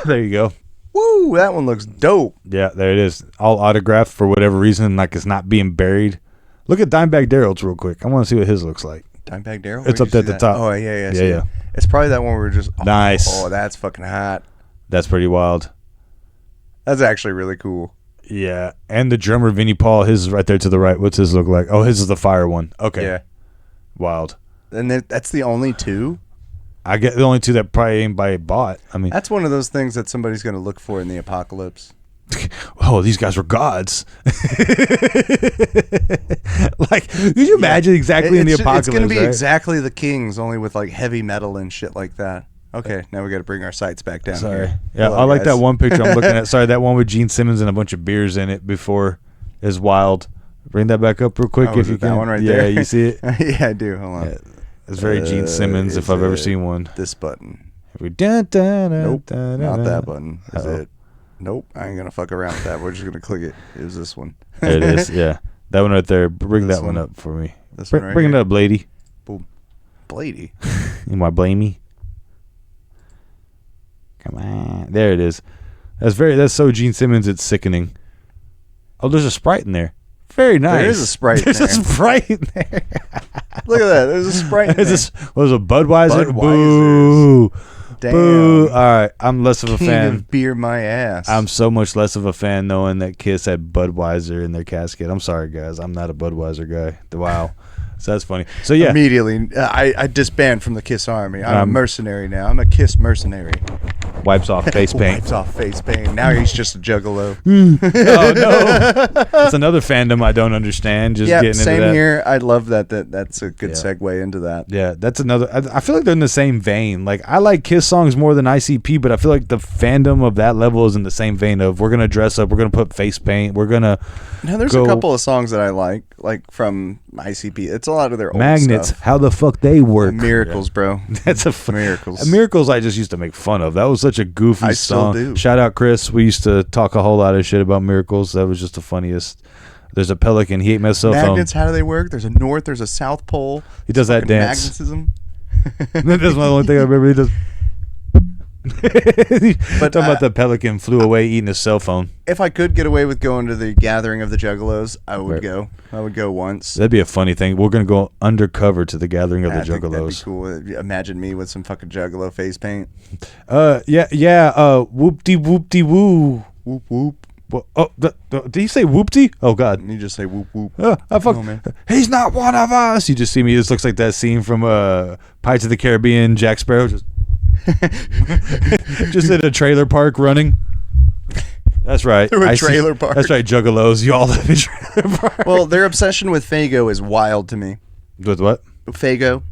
There you go. Woo! That one looks dope. Yeah, there it is. All autographed for whatever reason, like it's not being buried. Look at Dimebag Darrell's real quick. I want to see what his looks like. Dimebag Darrell? It's up there at the top. Oh, yeah. Yeah. It's probably that one where we're just... Nice. Oh, that's fucking hot. That's pretty wild. That's actually really cool. Yeah, and the drummer Vinnie Paul, his is right there to the right. What's his look like? Oh, his is the fire one. Okay. Yeah. Wild. And that's the only two? I get the only two that probably anybody bought. I mean, That's one of those things that somebody's going to look for in the apocalypse. oh, these guys were gods. Like, could you imagine exactly in the apocalypse? It's going to be right? exactly the Kings, only with like heavy metal and shit like that. Okay, now we got to bring our sights back down. Sorry. Here. Yeah, Hello, I like guys. that one picture I'm looking at. Sorry, that one with Gene Simmons and a bunch of beers in it before is wild. Bring that back up real quick Oh, if is you it can. that one right yeah, there? you see it? Yeah, I do. Hold on. Yeah, it's very Gene Simmons if I've ever seen one. This button. Nope, Nope, not that button. Is it? Nope, I ain't gonna fuck around with that. We're just gonna click it. It was this one. There it is. Yeah, that one right there. Bring This that one one. up for me. This one right Bring it here. up, lady. Boom. Blady. You might blame me. Come on, there it is. That's so Gene Simmons. It's sickening. Oh, there's a Sprite in there. Very nice. There is a Sprite in There's there. a Sprite in there. Look at that. There's a Sprite in there. Was a Budweiser? Budweisers. Boo. Damn. Boo. All right, I'm less of a King fan. of beer my ass. I'm so much less of a fan knowing that Kiss had Budweiser in their casket. I'm sorry, guys. I'm not a Budweiser guy. Wow. So that's funny. So, yeah. Immediately, I disband from the Kiss Army. I'm a mercenary now. I'm a Kiss mercenary. Wipes off face paint. Wipes off face paint. Now he's just a juggalo. Oh, no. That's another fandom I don't understand. Just Yeah, getting into same that. here. I love that. That's a good Yeah. segue into that. Yeah, that's another. I feel like they're in the same vein. Like, I like Kiss songs more than ICP, but I feel like the fandom of that level is in the same vein of we're going to dress up, we're going to put face paint, we're going to Now, there's a couple of songs that I like from ICP. It's a lot of their old Magnets, stuff. how the fuck they work. Miracles, bro. That's a Miracles. Miracles I just used to make fun of. That was such a goofy I song. still do. Shout out Chris. We used to talk a whole lot of shit about Miracles. That was just the funniest. There's a pelican. He ate my cell phone. Magnets, how do they work? There's a north, there's a south pole. He does that Fucking dance. Magnetism. That's my only thing I remember. He does. But Talking about the pelican flew away eating his cell phone. If I could get away with going to the gathering of the Juggalos, I would Right. go. I would go once. That'd be a funny thing. We're gonna go undercover to the gathering of I the think that'd be Juggalos. cool. Imagine me with some fucking Juggalo face paint. Yeah. Whoop-de whoop-de-woo. Whoop whoop. Did he say whoop-de? Oh God. You just say whoop whoop. I fuck. Oh, man. He's not one of us. You just see me. This looks like that scene from Pirates of the Caribbean. Jack Sparrow just just at a trailer park running. That's right. Through a I see- trailer park. That's right. Juggalos. You all live in trailer park. Well, their obsession with Faygo is wild to me. With what? Faygo,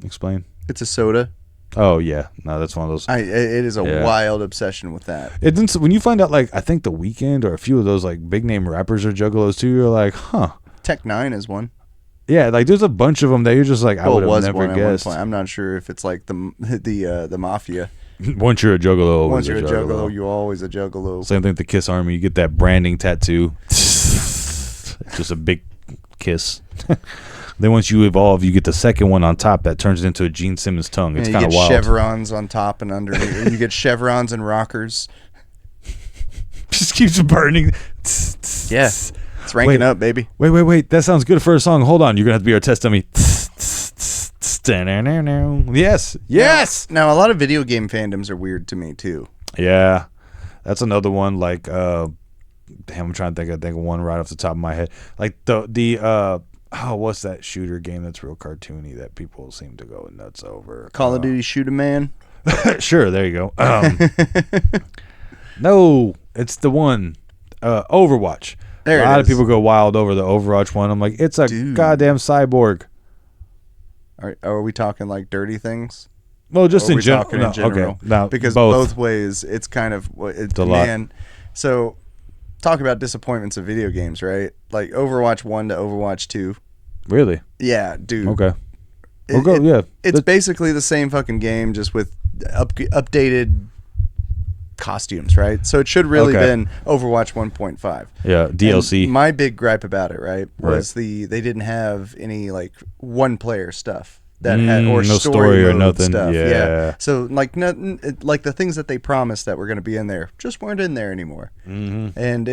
Explain. it's a soda. Oh yeah. No, that's one of those. It is a Yeah. wild obsession with that. It didn't, when you find out, like, I think The Weeknd or a few of those like big name rappers are Juggalos too. You're like, huh? Tech 9 is one. Yeah, like there's a bunch of them that you're just like, I Well, would it have was never one at one guessed. point. I'm not sure if it's like the mafia. Once you're a Juggalo, Once always you're a juggalo, you're always a juggalo. Same thing with the Kiss Army. You get that branding tattoo. just a big kiss. Then once you evolve, you get the second one on top that turns into a Gene Simmons tongue. It's kind of wild. You get chevrons on top and underneath. You get chevrons and rockers. Just keeps burning. Yeah. It's ranking up, baby. Wait. That sounds good for a song. Hold on. You're going to have to be our test dummy. Yes. Now, a lot of video game fandoms are weird to me, too. Yeah. That's another one. Like, damn, I'm trying to think of one right off the top of my head. Like, what's that shooter game that's real cartoony that people seem to go nuts over? Call of Duty Shoot a Man? Sure, there you go. No, it's the one. Overwatch. A lot of people go wild over the Overwatch one. I'm like, it's a goddamn cyborg. Are we talking like dirty things? Well, just in general. Okay. No, because both ways, it's kind of it's a lot. So, talk about disappointments of video games, right? Like Overwatch 1 to Overwatch 2. Really? Yeah, dude. Okay. It's basically the same fucking game, just with updated costumes, right? So it should really been Overwatch 1.5. Yeah, DLC. And my big gripe about it, right, was they didn't have any like one player stuff that had or no story or mode nothing. stuff. Yeah. So like nothing, like the things that they promised that were going to be in there just weren't in there anymore. Mm-hmm. And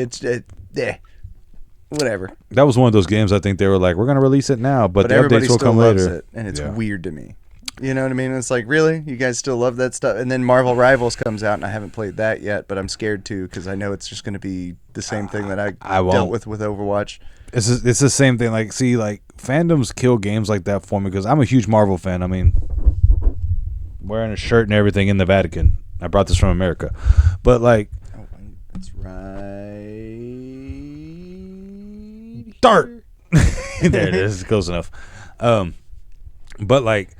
whatever. That was one of those games I think they were like, we're going to release it now, but the everybody updates will still come loves later. it, and it's weird to me. You know what I mean? It's like, really? You guys still love that stuff? And then Marvel Rivals comes out, and I haven't played that yet, but I'm scared to because I know it's just going to be the same thing that I dealt with Overwatch. It's the same thing. Like, see, like, fandoms kill games like that for me because I'm a huge Marvel fan. I mean, wearing a shirt and everything in the Vatican. I brought this from America. But, like... Oh, that's right. Dart! There it is. Close enough. But like,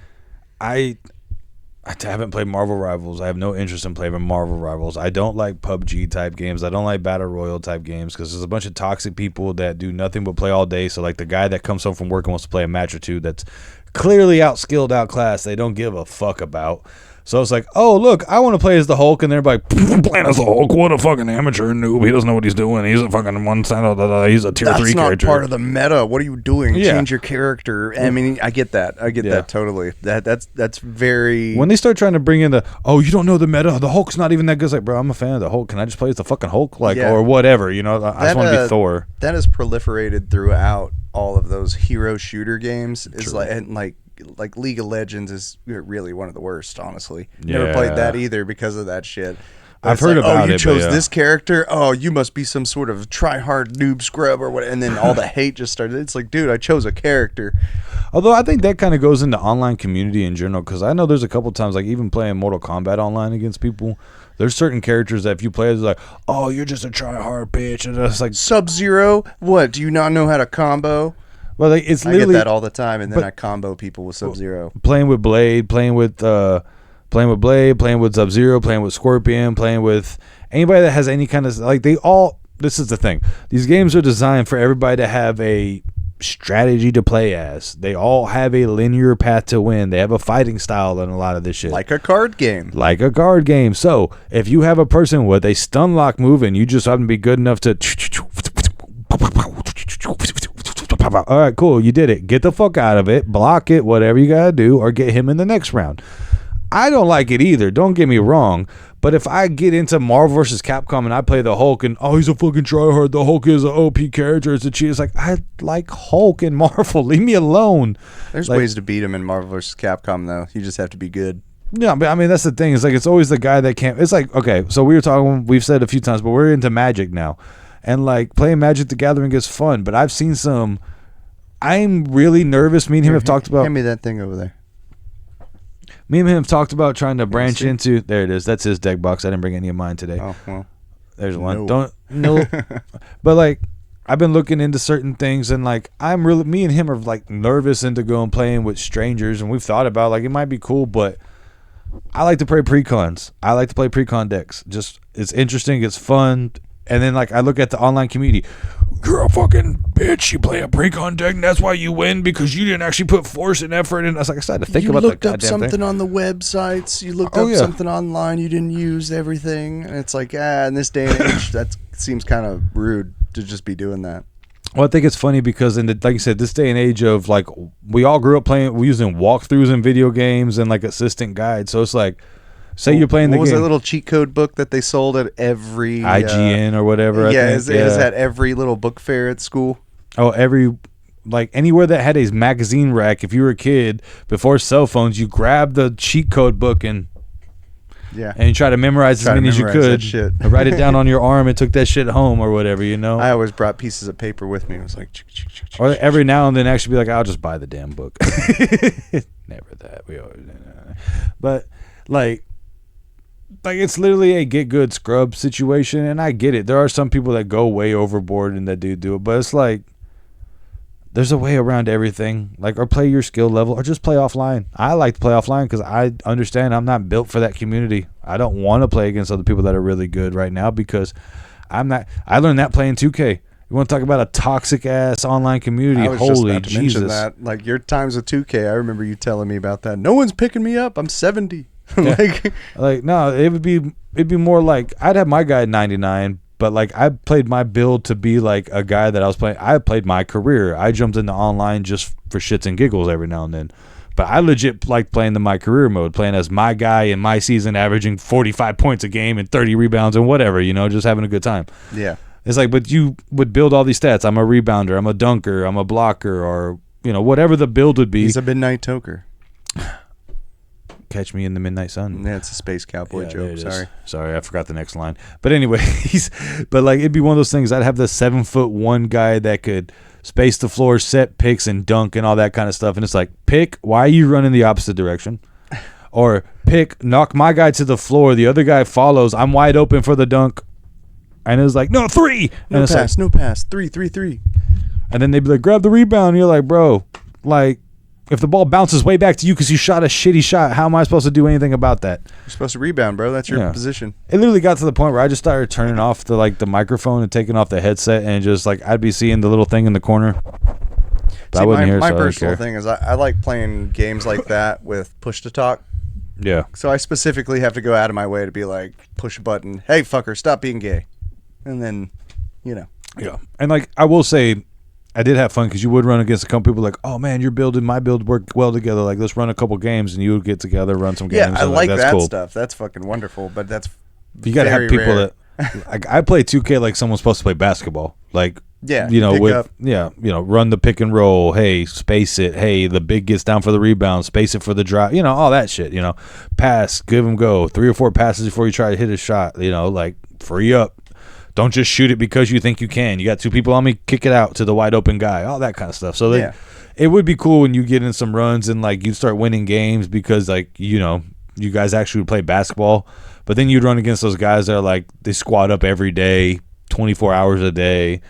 I haven't played Marvel Rivals. I have no interest in playing Marvel Rivals. I don't like PUBG type games. I don't like Battle Royale type games because there's a bunch of toxic people that do nothing but play all day. So like the guy that comes home from work and wants to play a match or two that's clearly outskilled, outclassed, they don't give a fuck about. So it's like, oh, look, I want to play as the Hulk. And they're like, playing as the Hulk. What a fucking amateur noob. He doesn't know what he's doing. He's a fucking he's a tier 3 character. That's not part of the meta. What are you doing? Yeah. Change your character. I mean, I get that. I get that totally. That's very... When they start trying to bring in you don't know the meta. The Hulk's not even that good. It's like, bro, I'm a fan of the Hulk. Can I just play as the fucking Hulk? Like, or whatever, you know? I just want to be Thor. That has proliferated throughout all of those hero shooter games. It's like League of Legends is really one of the worst, honestly. Never played that either because of that shit. But I've heard about it. You chose this character? Oh, you must be some sort of try-hard noob scrub or what? And then all the hate just started. It's like, dude, I chose a character. Although I think that kind of goes into online community in general because I know there's a couple times, like even playing Mortal Kombat online against people, there's certain characters that if you play, it's like, oh, you're just a try-hard bitch. And it's like, Sub-Zero? What? Do you not know how to combo? Well, like, it's I get that all the time, and then I combo people with Sub-Zero. Playing with Blade, playing with Blade, playing with Sub-Zero, playing with Scorpion, playing with anybody that has any kind of like this is the thing. These games are designed for everybody to have a strategy to play as. They all have a linear path to win. They have a fighting style in a lot of this shit. Like a card game. So if you have a person with a stun lock move and you just happen to be good enough to all right, cool, you did it. Get the fuck out of it, block it, whatever you gotta do, or get him in the next round. I don't like it either, don't get me wrong, but if I get into Marvel vs. Capcom and I play the Hulk and he's a fucking tryhard, the Hulk is an OP character, it's a cheat. It's like, I like Hulk and Marvel, leave me alone. There's ways to beat him in Marvel vs. Capcom though. You just have to be good. Yeah, but I mean that's the thing. It's like it's always the guy that can't. It's like, okay, so we've said a few times, but we're into Magic now. And like playing Magic the Gathering is fun, but I've seen some. I'm really nervous. Me and him have talked about. Hand me that thing over there. Me and him have talked about trying to branch into. There it is. That's his deck box. I didn't bring any of mine today. Oh well. There's one. No. But like, I've been looking into certain things, and like, me and him are like nervous into going playing with strangers, and we've thought about like it might be cool, but I like to play precons. I like to play precon decks. Just it's interesting. It's fun. And then, like, I look at the online community. You're a fucking bitch. You play a precon deck, and that's why you win, because you didn't actually put force and effort. And I was like, I started to think about that. You looked up something on the websites. You looked up something online. You didn't use everything. And it's like, in this day and age, that seems kind of rude to just be doing that. Well, I think it's funny because like you said, this day and age of like we all grew up using walkthroughs in video games and like assistant guides. So it's like, say you're playing the game. What was that little cheat code book that they sold at every IGN or whatever? Yeah, I is think. that every little book fair at school? Oh, like anywhere that had a magazine rack. If you were a kid before cell phones, you grabbed the cheat code book and you try to memorize as many as you could. Shit. Write it down on your arm and took that shit home or whatever, you know. I always brought pieces of paper with me. It was like, or every now and then actually be like, I'll just buy the damn book. Never that. We always, but like it's literally a get good scrub situation, and I get it. There are some people that go way overboard and that do it, but it's like there's a way around everything. Like, or play your skill level, or just play offline. I like to play offline because I understand I'm not built for that community. I don't want to play against other people that are really good right now because I'm not. I learned that playing 2K. You want to talk about a toxic ass online community? I was Holy just about to Jesus! mention that. Like your times with 2K, I remember you telling me about that. No one's picking me up. I'm 70. like no, it'd be more like I'd have my guy at 99. But like I played my build to be like a guy that I was playing. I played my career. I jumped into online just for shits and giggles every now and then. But I legit like playing the my career mode, playing as my guy in my season, averaging 45 points a game and 30 rebounds and whatever, just having a good time. Yeah. It's like, but you would build all these stats. I'm a rebounder. I'm a dunker. I'm a blocker, or whatever the build would be. He's a midnight toker. Catch me in the midnight sun. Yeah, it's a space cowboy joke. Sorry, I forgot the next line. But anyway, but like it'd be one of those things. I'd have the 7'1" guy that could space the floor, set picks, and dunk and all that kind of stuff. And it's like, pick, why are you running the opposite direction? Or pick, knock my guy to the floor. The other guy follows. I'm wide open for the dunk. And it was like, no, 3. No pass, no pass. 3, 3, 3. And then they'd be like, grab the rebound. And you're like, bro, like, if the ball bounces way back to you because you shot a shitty shot, how am I supposed to do anything about that? You're supposed to rebound, bro. That's your position. It literally got to the point where I just started turning off the microphone and taking off the headset, and just like I'd be seeing the little thing in the corner. But I wouldn't hear. My personal thing is I like playing games like that with push to talk. Yeah. So I specifically have to go out of my way to be like, push a button. Hey, fucker, stop being gay. And then, Yeah. And like I will say, I did have fun because you would run against a couple people like, oh man, your build and my build work well together. Like, let's run a couple games, and you would get together, run some games. Yeah, I like that's that cool. stuff. That's fucking wonderful. But that's you gotta have people rare. that. Like, I play 2K like someone's supposed to play basketball. Like, run the pick and roll. Hey, space it. Hey, the big gets down for the rebound. Space it for the drive. All that shit. Pass, give them go. 3 or 4 passes before you try to hit a shot. Like free up. Don't just shoot it because you think you can. You got 2 people on me, kick it out to the wide open guy. All that kind of stuff. So it would be cool when you get in some runs and like you start winning games because like you guys actually would play basketball. But then you'd run against those guys that are like they squat up every day, 24 hours a day.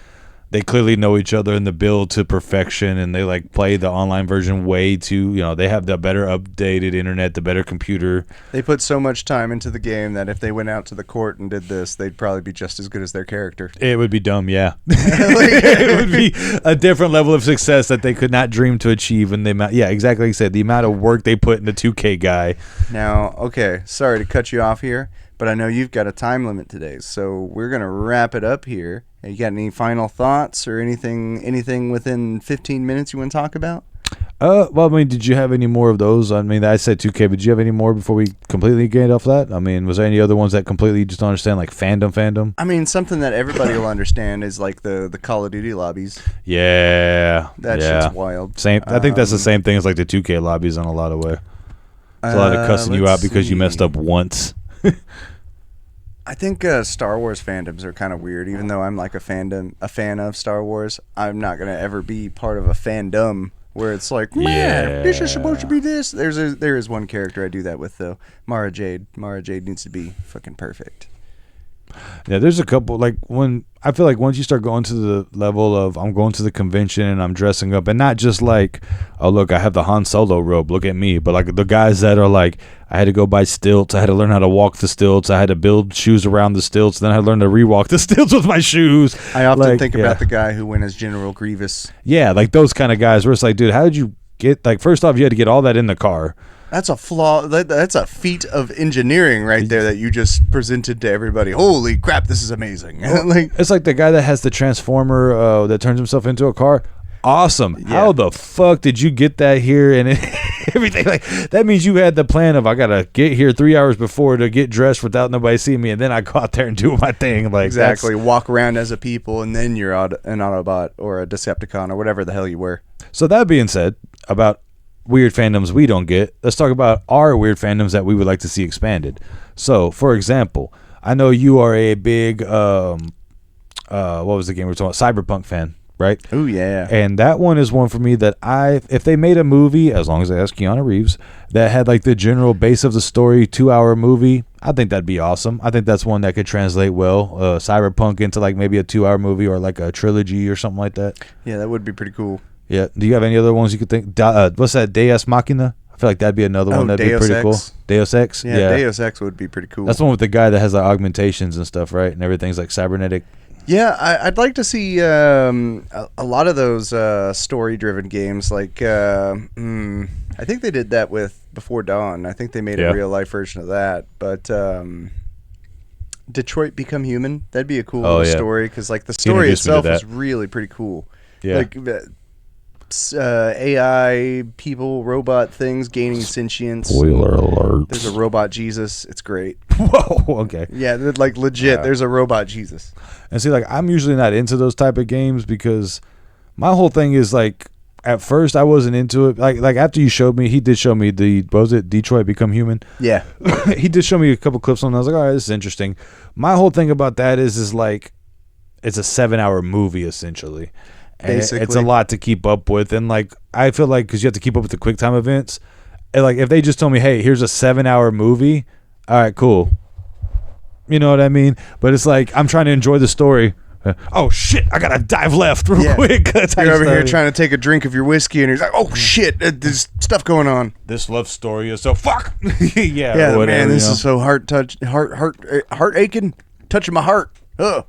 They clearly know each other in the build to perfection, and they like play the online version way too. They have the better updated internet, the better computer. They put so much time into the game that if they went out to the court and did this, they'd probably be just as good as their character. It would be dumb, yeah. It would be a different level of success that they could not dream to achieve. And exactly like you said, the amount of work they put in the 2K guy. Now, okay, sorry to cut you off here, but I know you've got a time limit today, so we're gonna wrap it up here. You got any final thoughts or anything within 15 minutes you want to talk about? Well, I mean, did you have any more of those? I mean, I said 2K, but did you have any more before we completely get off that? I mean, was there any other ones that completely just don't understand, like fandom? I mean, something that everybody will understand is like the Call of Duty lobbies. Yeah. That shit's wild. Same. I think that's the same thing as like the 2K lobbies in a lot of way. It's a lot of cussing you out because you messed up once. I think Star Wars fandoms are kind of weird. Even though I'm like a fan of Star Wars, I'm not gonna ever be part of a fandom where it's like, man, this is supposed to be this. There is one character I do that with though, Mara Jade. Mara Jade needs to be fucking perfect. Yeah, there's a couple, like when I feel like once you start going to the level of I'm going to the convention and I'm dressing up, and not just like, oh look, I have the Han Solo robe, look at me, but like the guys that are like, I had to go buy stilts, I had to learn how to walk the stilts, I had to build shoes around the stilts, then I had to learn to rewalk the stilts with my shoes. I often think about the guy who went as General Grievous. Yeah, like those kind of guys where it's like, dude, how did you get, like, first off, you had to get all that in the car. That's a flaw. That's a feat of engineering right there that you just presented to everybody. Holy crap, this is amazing. Like, it's like the guy that has the transformer that turns himself into a car. Awesome. Yeah. How the fuck did you get that here and everything? Like, that means you had the plan of, I gotta get here 3 hours before to get dressed without nobody seeing me, and then I go out there and do my thing. Like, exactly. Walk around as a people, and then you're an Autobot or a Decepticon or whatever the hell you were. So that being said, about weird fandoms we don't get, let's talk about our weird fandoms that we would like to see expanded. So, for example, I know you are a big what was the game we were talking about? Cyberpunk fan, right? Oh yeah. And that one is one for me that if they made a movie, as long as they ask Keanu Reeves, that had like the general base of the story, 2-hour movie, I think that'd be awesome. I think that's one that could translate well, Cyberpunk into like maybe a 2-hour movie or like a trilogy or something like that. Yeah, that would be pretty cool. Yeah. Do you have any other ones you could think? What's that? Deus Machina? I feel like that'd be another one that'd Deus be pretty Ex. cool. Deus Ex? Yeah, Deus Ex would be pretty cool. That's the one with the guy that has like augmentations and stuff, right? And everything's like cybernetic. Yeah, I'd like to see a lot of those story-driven games. Like, I think they did that with Before Dawn. I think they made a real-life version of that. But Detroit Become Human, that'd be a cool little story. Because, like, the story itself is really pretty cool. Yeah. Like, AI, people, robot things gaining sentience. Spoiler alert. There's a robot Jesus. It's great. Whoa, okay. Yeah, like legit, there's a robot Jesus. And see, like, I'm usually not into those type of games because my whole thing is, like, at first I wasn't into it. Like after you showed me, he did show me what was it, Detroit Become Human? Yeah. He did show me a couple clips on it. I was like, all right, this is interesting. My whole thing about that is like, it's a 7-hour movie, essentially. Basically. It's a lot to keep up with, and like I feel like because you have to keep up with the quick time events, and like if they just told me, hey, here's a 7-hour movie, all right, cool, you know what I mean? But it's like I'm trying to enjoy the story. Oh shit, I gotta dive left real quick. You're over here trying to take a drink of your whiskey, and he's like, oh shit, there's stuff going on. This love story is so fuck. Yeah, whatever, man, this is so heart aching, touching my heart. Oh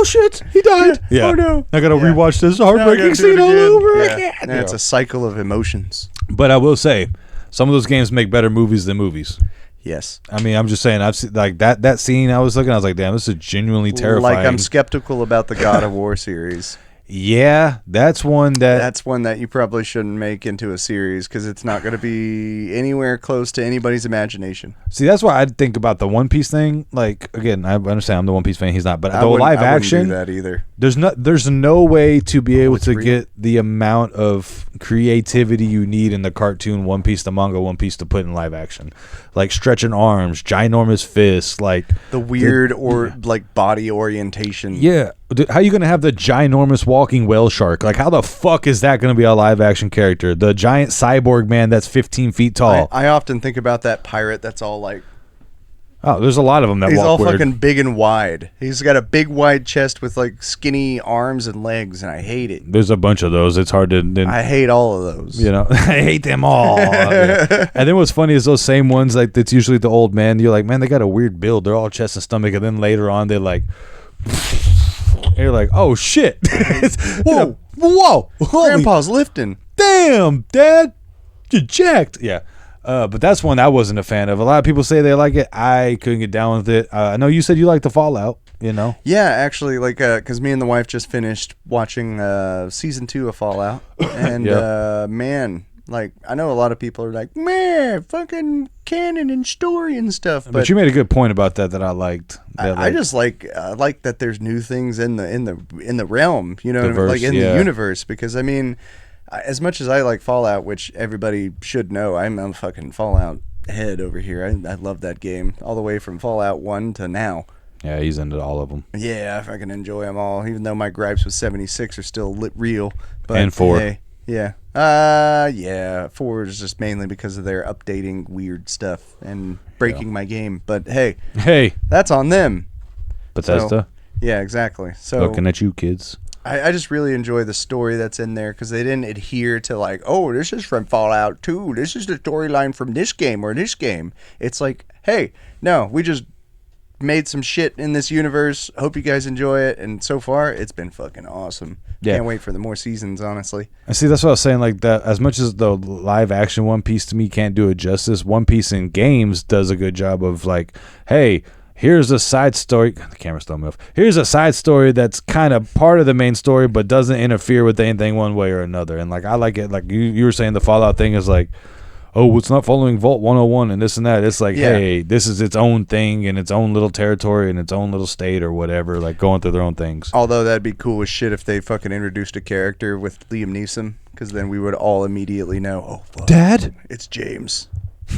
shit, he died. Yeah. Oh no, I gotta rewatch this heartbreaking scene all over again. And it's a cycle of emotions. But I will say, some of those games make better movies than movies. Yes. I mean, I'm just saying, I've seen like that scene. I was like, damn, this is genuinely terrifying. Like, I'm skeptical about the God of War series. Yeah, that's one that you probably shouldn't make into a series because it's not going to be anywhere close to anybody's imagination. See, that's why I think about the One Piece thing. Like, again, I understand I'm the One Piece fan. He's not, but the live action, do that either. There's no way to be able to get the amount of creativity you need in the cartoon One Piece, the manga One Piece, to put in live action. Like stretching arms, ginormous fists, like the weird like body orientation. Yeah. How are you going to have the ginormous walking whale shark? Like, how the fuck is that going to be a live action character? The giant cyborg man that's 15 feet tall. I often think about that pirate that's all like... Oh, there's a lot of them that he's walk all weird. fucking big and wide. He's got a big wide chest with like skinny arms and legs, and I hate it. There's a bunch of those. It's hard to... I hate all of those. You know, I hate them all. And then what's funny is those same ones, like, that's usually the old man. You're like, man, they got a weird build. They're all chest and stomach. And then later on, they're like... And you're like, oh shit. Whoa. Whoa. Grandpa's lifting. Damn, Dad. You're jacked. Yeah. But that's one I wasn't a fan of. A lot of people say they like it. I couldn't get down with it. I know you said you like the Fallout, you know? Yeah, actually, like, because me and the wife just finished watching season 2 of Fallout. And, man, like, I know a lot of people are like, man, fucking canon and story and stuff. But you made a good point about that I liked. I just like that there's new things in the realm, you know, Diverse, like in the universe. Because I mean, as much as I like Fallout, which everybody should know, I'm a fucking Fallout head over here. I love that game all the way from Fallout 1 to now. Yeah, he's into all of them. Yeah, I fucking enjoy them all, even though my gripes with 76 are still real. But and 4. Hey, yeah. Yeah, 4 is just mainly because of their updating weird stuff and breaking my game. But hey, that's on them. Bethesda. So, yeah, exactly. So looking at you, kids. I just really enjoy the story that's in there because they didn't adhere to like, oh, this is from Fallout 2. This is the storyline from this game or this game. It's like, hey, no, we just made some shit in this universe. Hope you guys enjoy it. And so far, it's been fucking awesome. Yeah. Can't wait for the more seasons, honestly. And see, that's what I was saying. Like that, as much as the live action One Piece to me can't do it justice, One Piece in games does a good job of like, hey, here's a side story. The camera's throwing me off. Here's a side story that's kind of part of the main story, but doesn't interfere with anything one way or another. And like, I like it. Like you were saying, the Fallout thing is like, oh, it's not following Vault 101 and this and that. It's like, hey, this is its own thing in its own little territory in its own little state or whatever, like going through their own things. Although that'd be cool as shit if they fucking introduced a character with Liam Neeson, because then we would all immediately know, oh, fuck, Dad? it's James.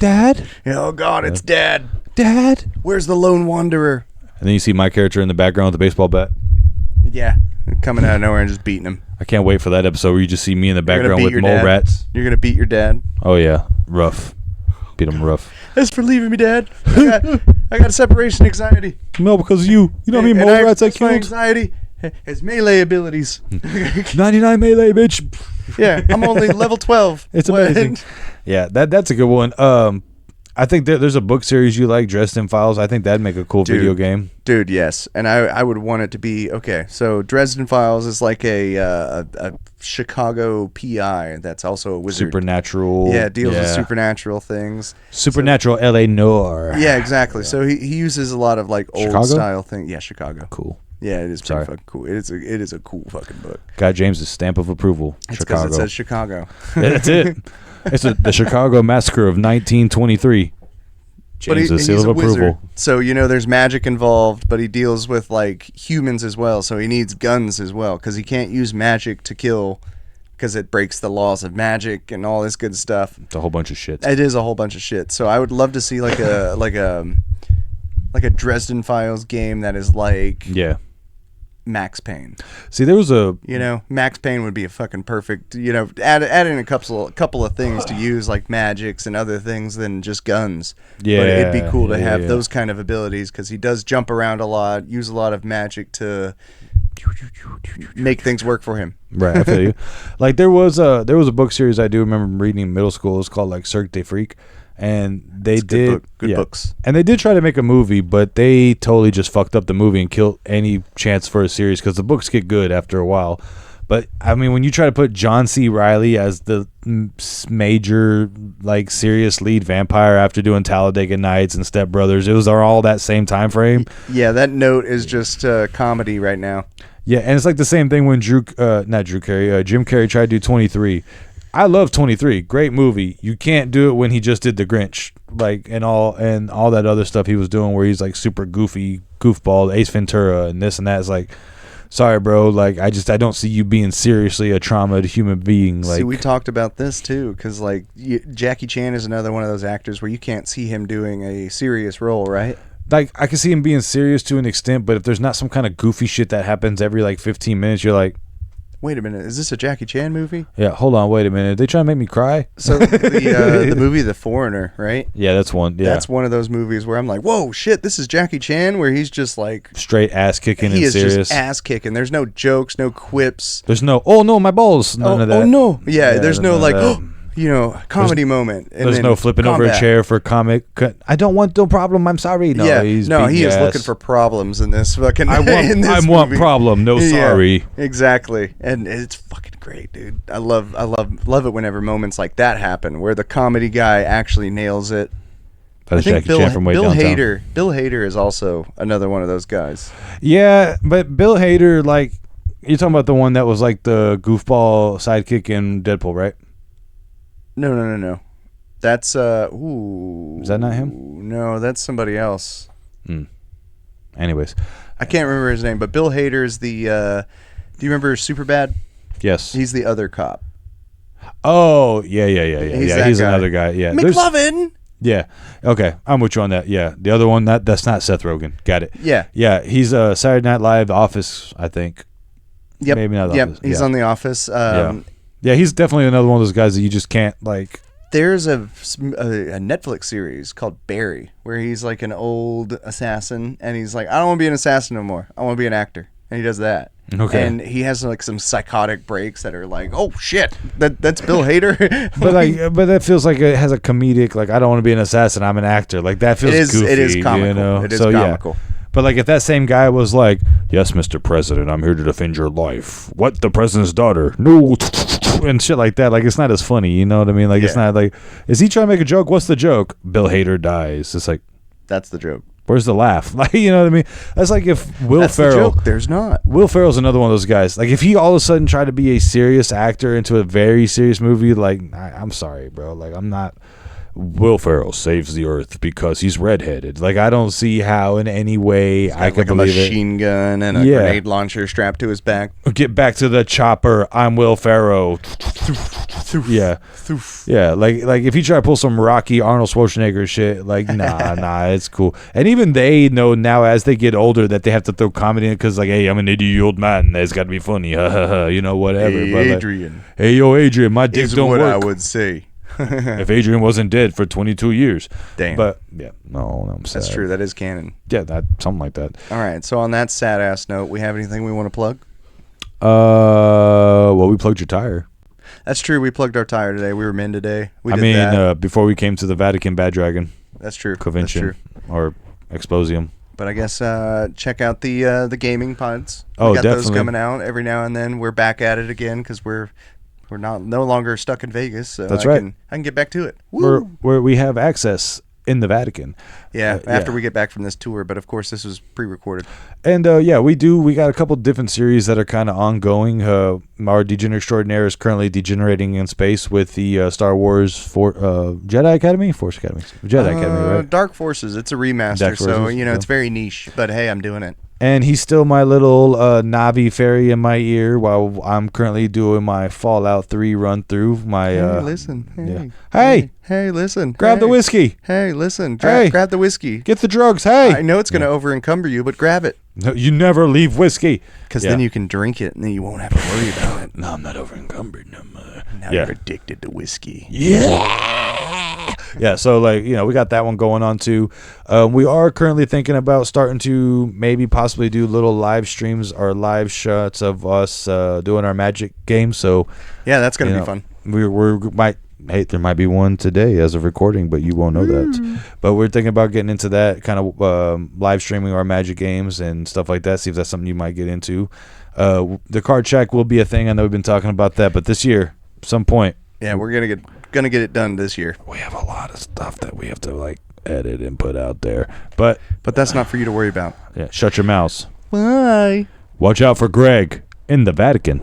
Dad? Oh, God, it's Dad. Dad? Where's the Lone Wanderer? And then you see my character in the background with the baseball bat. Yeah, coming out of nowhere and just beating him. I can't wait for that episode where you just see me in the background with mole dad. rats. You're going to beat your dad. Oh, yeah. Rough. Beat him rough. That's for leaving me, Dad. I got a separation anxiety. No, because of you. You know how many mole rats I My killed? anxiety is melee abilities. 99 melee, bitch. Yeah, I'm only level 12. It's amazing. Yeah, that's a good one. I think there's a book series you like, Dresden Files. I think that'd make a cool video game. Dude, yes. And I would want it to be, okay, so Dresden Files is like a Chicago PI that's also a wizard. Supernatural. Yeah, deals with supernatural things. Supernatural L.A. Noir. Yeah, exactly. So he uses a lot of like old Chicago? style things. Yeah, Chicago. Cool. Yeah, it is pretty fucking cool. It is a cool fucking book. Got James's stamp of approval. It's Chicago. because it says Chicago. Yeah, that's it. It's the Chicago Massacre of 1923. James's seal of approval. Wizard, so there's magic involved, but he deals with like humans as well. So he needs guns as well because he can't use magic to kill because it breaks the laws of magic and all this good stuff. It's a whole bunch of shit. It is a whole bunch of shit. So I would love to see like a Dresden Files game that is like Max Payne. See, there was a Max Payne would be a fucking perfect. Add in a couple of things to use like magics and other things than just guns. Yeah, but it'd be cool to have those kind of abilities because he does jump around a lot, use a lot of magic to make things work for him. Right, I feel you. Like there was a book series I do remember reading in middle school. It was called like Cirque de Freak. And they did good books, and they did try to make a movie, but they totally just fucked up the movie and killed any chance for a series because the books get good after a while. But I mean, when you try to put John C. Reilly as the major, like, serious lead vampire after doing Talladega Nights and Step Brothers, it was all that same time frame. Yeah, that note is just comedy right now. Yeah, and it's like the same thing when Jim Carrey tried to do 23. I love 23. Great movie. You can't do it when he just did The Grinch, like, and all that other stuff he was doing where he's like super goofy, goofball, Ace Ventura, and this and that. It's like, sorry, bro. Like, I don't see you being seriously a traumatized human being. Like, see, we talked about this too, because like Jackie Chan is another one of those actors where you can't see him doing a serious role, right? Like, I can see him being serious to an extent, but if there's not some kind of goofy shit that happens every like 15 minutes, you're like, wait a minute, is this a Jackie Chan movie? Yeah, hold on, wait a minute. Are they trying to make me cry? So the movie The Foreigner, right? Yeah, that's one. Yeah, that's one of those movies where I'm like, whoa, shit, this is Jackie Chan, where he's just like straight ass kicking and serious. He is just ass kicking. There's no jokes, no quips. There's no, oh no, my balls. None of that. Oh no, yeah. There's no like, comedy moment. And there's no flipping over a chair for comic. I don't want no problem. I'm sorry. No, he is looking for problems in this fucking. I want problem. No, sorry. Yeah, exactly, and it's fucking great, dude. I love it whenever moments like that happen, where the comedy guy actually nails it. I think Jackie Chan from Way Downtown. Bill Hader is also another one of those guys. Yeah, but Bill Hader, like, you're talking about the one that was like the goofball sidekick in Deadpool, right? No. That's Is that not him? No, that's somebody else. Anyways, I can't remember his name, but Bill Hader is the. Do you remember Superbad? Yes. He's the other cop. Oh yeah. He's another guy. Yeah. McLovin. Yeah. Okay, I'm with you on that. Yeah. The other one that's not Seth Rogen. Got it. Yeah. Yeah. He's Saturday Night Live, The Office, I think. Yep. Maybe not The Office. He's on The Office. Yeah, he's definitely another one of those guys that you just can't, like... There's a Netflix series called Barry, where he's like an old assassin, and he's like, I don't want to be an assassin no more. I want to be an actor. And he does that. Okay. And he has like some psychotic breaks that are like, oh shit, that's Bill Hader. but that feels like it has a comedic, like, I don't want to be an assassin, I'm an actor. Like, that feels goofy. It is comical. It is comical. But like if that same guy was like, yes, Mr. President, I'm here to defend your life. What, the president's daughter? No. And shit like that. Like it's not as funny, you know what I mean? Like it's not like, is he trying to make a joke? What's the joke? Bill Hader dies. It's like, That's the joke. where's the laugh? Like, you know what I mean? That's like if Will Ferrell. The joke. There's not. Will Ferrell's another one of those guys. Like if he all of a sudden tried to be a serious actor into a very serious movie, like I'm sorry, bro. Like I'm not. Will Ferrell saves the earth because he's redheaded. Like I don't see how in any way I could believe it. A machine gun and a grenade launcher strapped to his back. Get back to the chopper. I'm Will Ferrell. Yeah, yeah. Like if you try to pull some Rocky Arnold Schwarzenegger shit, like nah, it's cool. And even they know now as they get older that they have to throw comedy in because like, hey, I'm an idiot old man. That's got to be funny. You know, whatever. Hey, but Adrian. Like, hey, yo, Adrian, my dick don't what work. I would say. If Adrian wasn't dead for 22 years. Damn. But yeah, no, I'm sad. That's true. That is canon. Yeah, that something like that. All right. So on that sad ass note, we have anything we want to plug? Well, we plugged your tire. That's true. We plugged our tire today. We were men today. We did that. Before we came to the Vatican Bad Dragon. That's true. Convention. That's true. Or Exposium. But I guess check out the gaming pods. Oh, we got definitely. those coming out every now and then. We're back at it again because we're no longer stuck in Vegas. So That's I right. can get back to it. Woo! We have access in the Vatican. Yeah, after we get back from this tour. But of course, this was pre-recorded. And we got a couple different series that are kind of ongoing. Our Degenerate Extraordinaire is currently degenerating in space with the Star Wars Jedi Academy? Force Academy. Jedi Academy, right? Dark Forces. It's a remaster, Dark so Forces, it's very niche. But hey, I'm doing it. And he's still my little Navi fairy in my ear while I'm currently doing my Fallout 3 run through. Hey, listen. Hey. Yeah. Hey, listen. Grab the whiskey. Hey, listen. Hey. Grab the whiskey. Get the drugs. Hey. I know it's going to over-encumber you, but grab it. No, you never leave whiskey. Because then you can drink it, and then you won't have to worry about it. No, I'm not over-encumbered no more. Now you're addicted to whiskey. Yeah, so we got that one going on too. We are currently thinking about starting to maybe possibly do little live streams or live shots of us doing our Magic games. So yeah, that's going to be fun. There might be one today as of recording, but you won't know that. But we're thinking about getting into that kind of live streaming our Magic games and stuff like that. See if that's something you might get into. The card check will be a thing. I know we've been talking about that, but this year, some point. Yeah, we're gonna get it done this year. We have a lot of stuff that we have to edit and put out there, but that's not for you to worry about. Yeah, shut your mouths. Bye. Watch out for Greg in the Vatican.